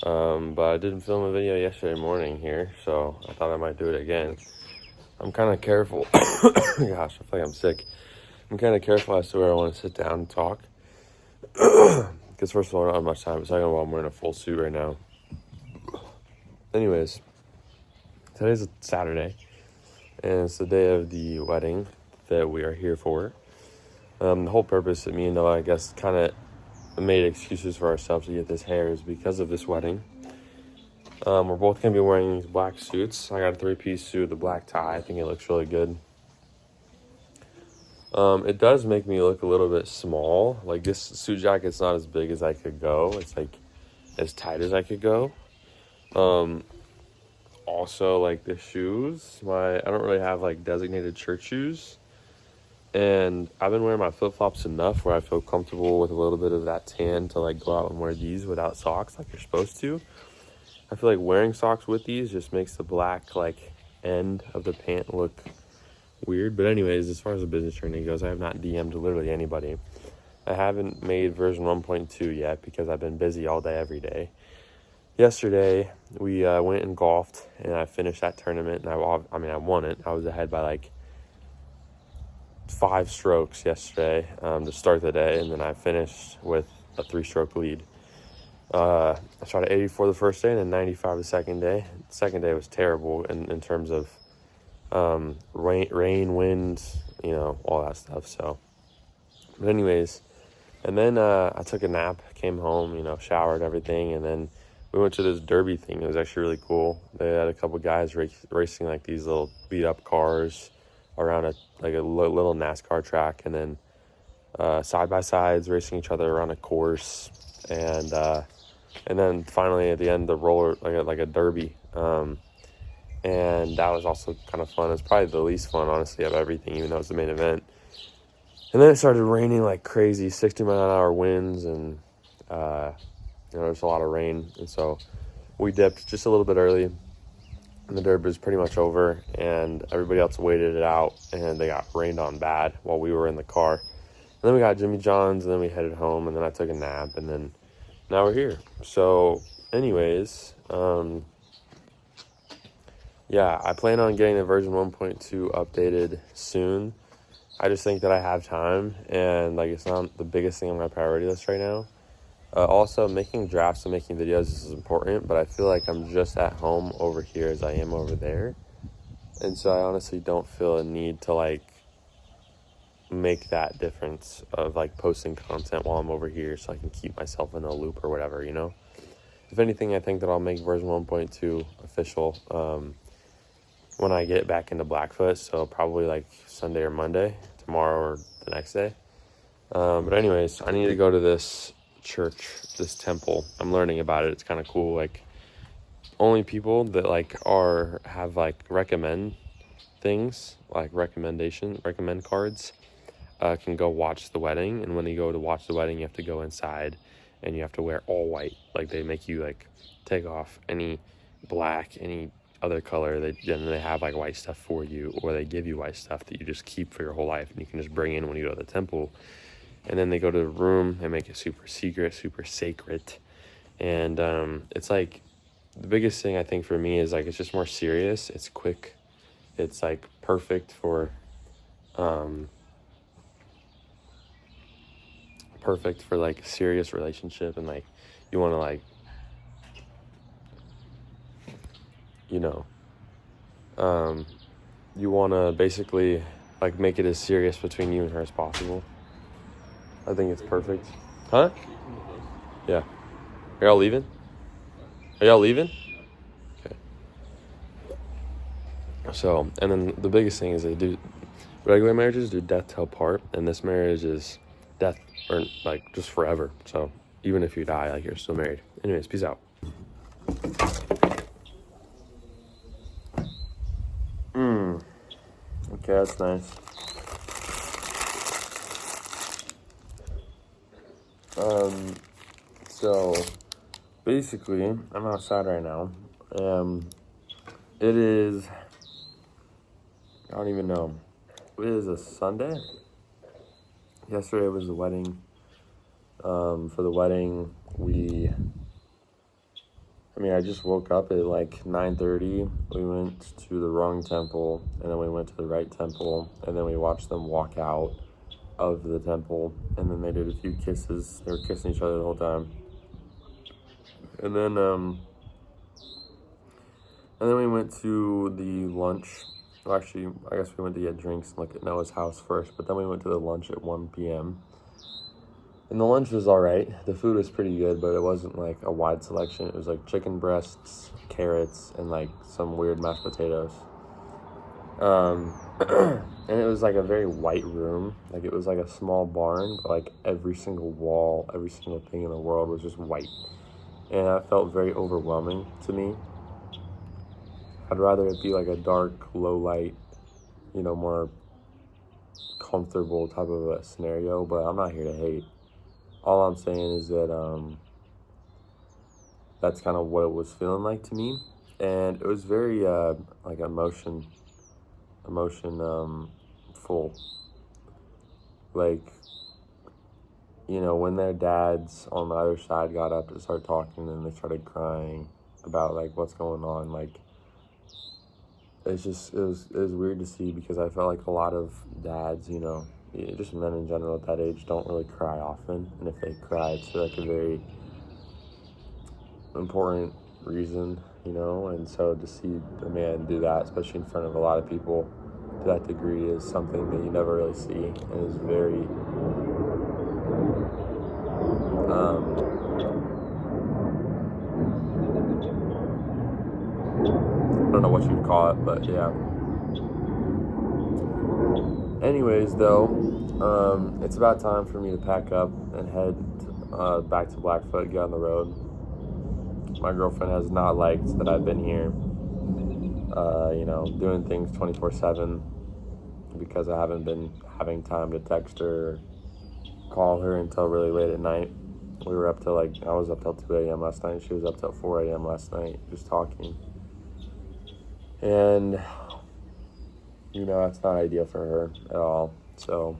But I didn't film a video yesterday morning here, so I thought I might do it again. I'm kind of careful. Gosh, I feel like I'm sick. I'm kind of careful as to where I want to sit down and talk. Because first of all, I don't have much time. Second of all, I'm wearing a full suit right now. Anyways, today's a Saturday, and it's the day of the wedding that we are here for. The whole purpose that me and Noah, I guess, kind of made excuses for ourselves to get this hair is because of this wedding. We're both going to be wearing these black suits. I got a 3-piece suit with a black tie. I think it looks really good. It does make me look a little bit small. Like, this suit jacket's not as big as I could go. It's like as tight as I could go. Also, like the shoes, I don't really have like designated church shoes. And I've been wearing my flip-flops enough where I feel comfortable with a little bit of that tan to like go out and wear these without socks like you're supposed to. I feel like wearing socks with these just makes the black like end of the pant look weird. But anyways, as far as the business journey goes, I have not DM'd literally anybody. I haven't made version 1.2 yet because I've been busy all day, every day. Yesterday, we went and golfed, and I finished that tournament, and I won it. I was ahead by like 5 strokes yesterday to start the day, and then I finished with a 3-stroke lead. I shot at 84 the first day and then 95 the second day. The second day was terrible in terms of rain, wind, all that stuff. So, but anyways, and then I took a nap, came home, showered, everything, and then we went to this derby thing. It was actually really cool. They had a couple guys racing like these little beat up cars around a little NASCAR track, and then side by sides racing each other around a course, and then finally at the end the roller like a derby, and that was also kind of fun. It was probably the least fun, honestly, of everything, even though it was the main event. And then it started raining like crazy, 60-mile-an-hour winds, and there's a lot of rain, and so we dipped just a little bit early. And the derby was pretty much over, and everybody else waited it out, and they got rained on bad while we were in the car. And then we got Jimmy John's, and then we headed home, and then I took a nap, and then now we're here. So anyways, yeah, I plan on getting the version 1.2 updated soon. I just think that I have time, and like it's not the biggest thing on my priority list right now. Also, making drafts and making videos is important, but I feel like I'm just at home over here as I am over there. And so I honestly don't feel a need to, like, make that difference of, like, posting content while I'm over here so I can keep myself in a loop or whatever, If anything, I think that I'll make version 1.2 official when I get back into Blackfoot, so probably, like, Sunday or Monday, tomorrow or the next day. But anyways, I need to go to this church, this temple. I'm learning about it. It's kind of cool. Like, only people that have recommend things, like recommend cards, can go watch the wedding. And when you go to watch the wedding, you have to go inside and you have to wear all white. Like, they make you like take off any black, any other color. They have like white stuff for you, or they give you white stuff that you just keep for your whole life and you can just bring in when you go to the temple. And then they go to the room and make it super secret, super sacred. And it's like, the biggest thing I think for me is like, it's just more serious. It's quick. It's like perfect for like a serious relationship. And like, you want to like, you want to basically like make it as serious between you and her as possible. I think it's perfect. Huh? Yeah. Are y'all leaving? Are y'all leaving? Okay. So, and then the biggest thing is they do, regular marriages do death till part, and this marriage is death, or like just forever. So even if you die, like you're still married. Anyways, peace out. Okay, that's nice. So basically, I'm outside right now. It is, I don't even know. It is a Sunday. Yesterday was the wedding. For the wedding, I just woke up at like 9:30. We went to the wrong temple, and then we went to the right temple, and then we watched them walk out of the temple, and then they did a few kisses. They were kissing each other the whole time. And then we went to the lunch. Well, actually, I guess we went to get drinks and look at Noah's house first, but then we went to the lunch at 1 p.m. And the lunch was all right. The food was pretty good, but it wasn't like a wide selection. It was like chicken breasts, carrots, and like some weird mashed potatoes. And it was like a very white room. Like it was like a small barn, but like every single wall, every single thing in the world was just white. And that felt very overwhelming to me. I'd rather it be like a dark, low light, more comfortable type of a scenario, but I'm not here to hate. All I'm saying is that that's kind of what it was feeling like to me. And it was very like emotion full. Like, when their dads on the other side got up to start talking and they started crying about like what's going on, like it was weird to see, because I felt like a lot of dads, just men in general at that age, don't really cry often, and if they cry, it's like a very important reason, and so to see a man do that, especially in front of a lot of people to that degree, is something that you never really see, and is very I don't know what you'd call it, but yeah. Anyways, though, it's about time for me to pack up and head back to Blackfoot, get on the road. My girlfriend has not liked that I've been here, doing things 24/7, because I haven't been having time to text her, call her until really late at night. We were up till I was up till 2 a.m. last night. She was up till 4 a.m. last night, just talking. And, that's not ideal for her at all. So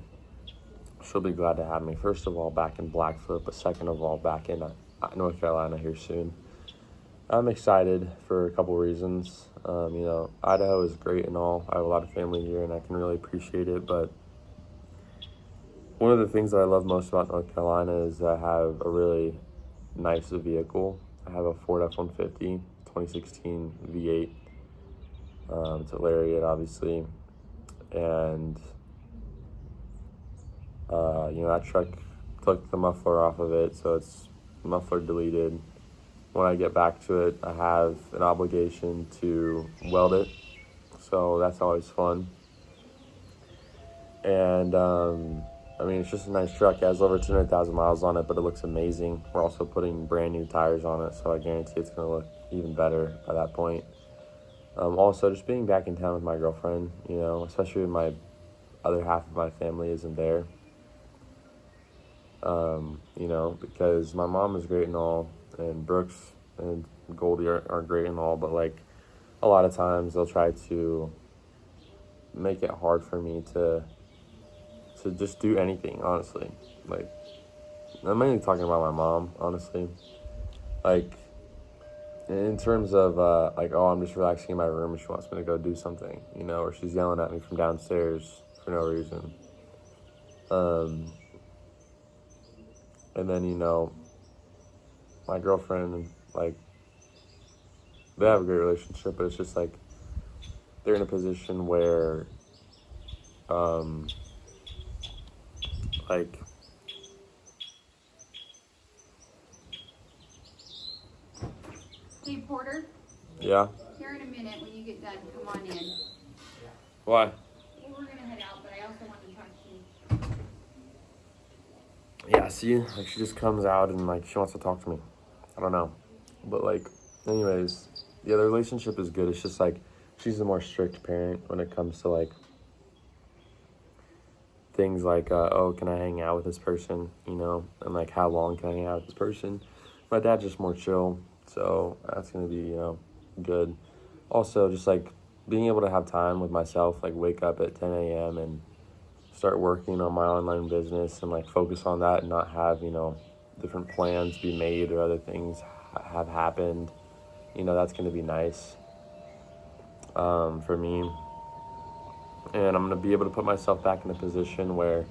she'll be glad to have me, first of all, back in Blackfoot, but second of all, back in North Carolina here soon. I'm excited for a couple reasons. Idaho is great and all. I have a lot of family here, and I can really appreciate it. But one of the things that I love most about North Carolina is I have a really nice vehicle. I have a Ford F-150, 2016 V8. It's a Lariat, obviously. And, that truck took the muffler off of it, so it's muffler deleted. When I get back to it, I have an obligation to weld it, so that's always fun. And, it's just a nice truck. It has over 200,000 miles on it, but it looks amazing. We're also putting brand new tires on it, so I guarantee it's going to look even better by that point. Also, just being back in town with my girlfriend, especially when my other half of my family isn't there. Because my mom is great and all, and Brooks and Goldie are great and all, but like a lot of times they'll try to make it hard for me to just do anything, honestly. Like, I'm mainly talking about my mom, honestly. Like, in terms of, I'm just relaxing in my room and she wants me to go do something, or she's yelling at me from downstairs for no reason. And then, my girlfriend, like, they have a great relationship, but it's just, like, they're in a position where, Hey, Porter, Yeah. here in a minute when you get done, come on in. Why? Well, we're gonna head out, but I also want to talk to you. Yeah, see, like she just comes out and like she wants to talk to me. I don't know. But like, anyways, yeah, the relationship is good. It's just like she's a more strict parent when it comes to like things like, oh, can I hang out with this person, you know, and like how long can I hang out with this person. My dad's just more chill, so that's gonna be, you know, good. Also, just like being able to have time with myself, like wake up at 10 a.m. and start working on my online business and like focus on that and not have, you know, different plans be made or other things have happened. You know, that's gonna be nice for me. And I'm gonna be able to put myself back in a position where,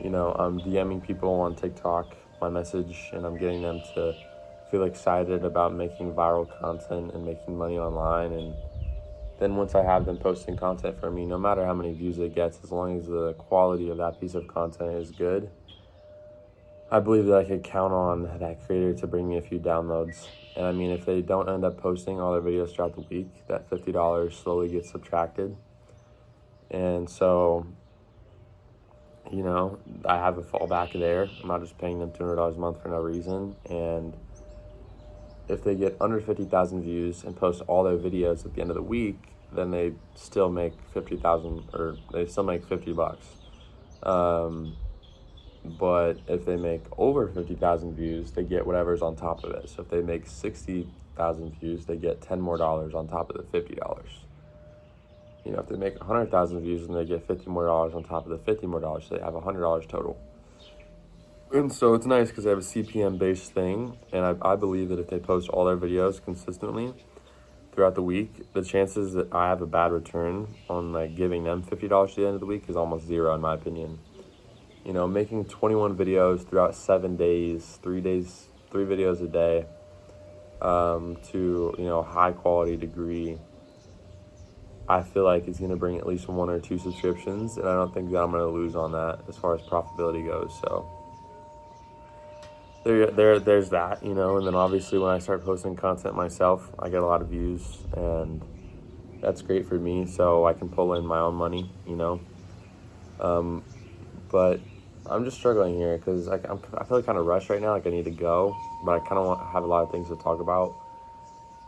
you know, I'm DMing people on TikTok my message and I'm getting them to feel excited about making viral content and making money online. And then once I have them posting content for me, no matter how many views it gets, as long as the quality of that piece of content is good, I believe that I could count on that creator to bring me a few downloads. And I mean, if they don't end up posting all their videos throughout the week, that $50 slowly gets subtracted. And so, you know, I have a fallback there. I'm not just paying them $200 a month for no reason. And if they get under 50,000 views and post all their videos at the end of the week, then they still make 50,000, or they still make $50. But if they make over 50,000 views, they get whatever's on top of it. So if they make 60,000 views, they get $10 more on top of the $50. You know, if they make 100,000 views and they get $50 more on top of the $50 more, so they have $100 total. And so it's nice because they have a CPM based thing, and I believe that if they post all their videos consistently throughout the week, the chances that I have a bad return on like giving them $50 at the end of the week is almost zero in my opinion. You know, making 21 videos throughout 7 days, 3 videos a day, to, you know, high quality degree, I feel like it's going to bring at least 1 or 2 subscriptions, and I don't think that I'm going to lose on that as far as profitability goes. So there's that, you know. And then obviously when I start posting content myself, I get a lot of views, and that's great for me, so I can pull in my own money, you know. But I'm just struggling here because I feel like kind of rushed right now, like I need to go, but I kind of want to have a lot of things to talk about.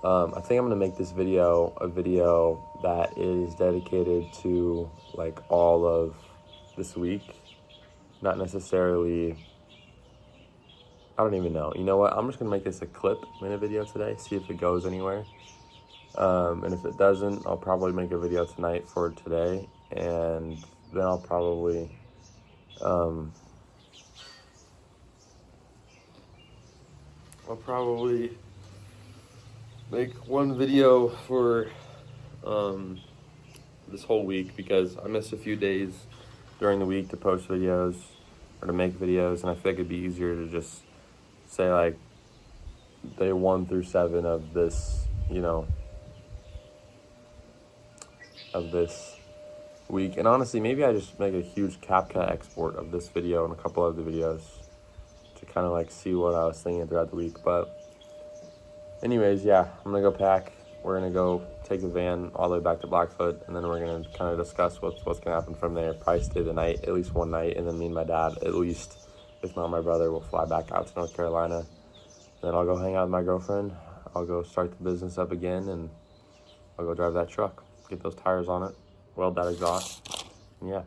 I think I'm going to make this video a video that is dedicated to like all of this week, not necessarily, I don't even know. You know what? I'm just going to make this a clip in a video today, see if it goes anywhere. And if it doesn't, I'll probably make a video tonight for today, and then I'll probably make one video for this whole week because I missed a few days during the week to post videos or to make videos, and I feel like it'd be easier to just say like day 1 through 7 of this, you know, of this week. And honestly, maybe I just make a huge CapCut export of this video and a couple other videos to kind of like see what I was thinking throughout the week. But anyways, yeah, I'm gonna go pack. We're gonna go take the van all the way back to Blackfoot, and then we're gonna kind of discuss what's gonna happen from there. Probably stay the night, at least one night, and then me and my dad, at least, if not my brother, will fly back out to North Carolina. Then I'll go hang out with my girlfriend. I'll go start the business up again, and I'll go drive that truck, get those tires on it, weld that exhaust, and yeah.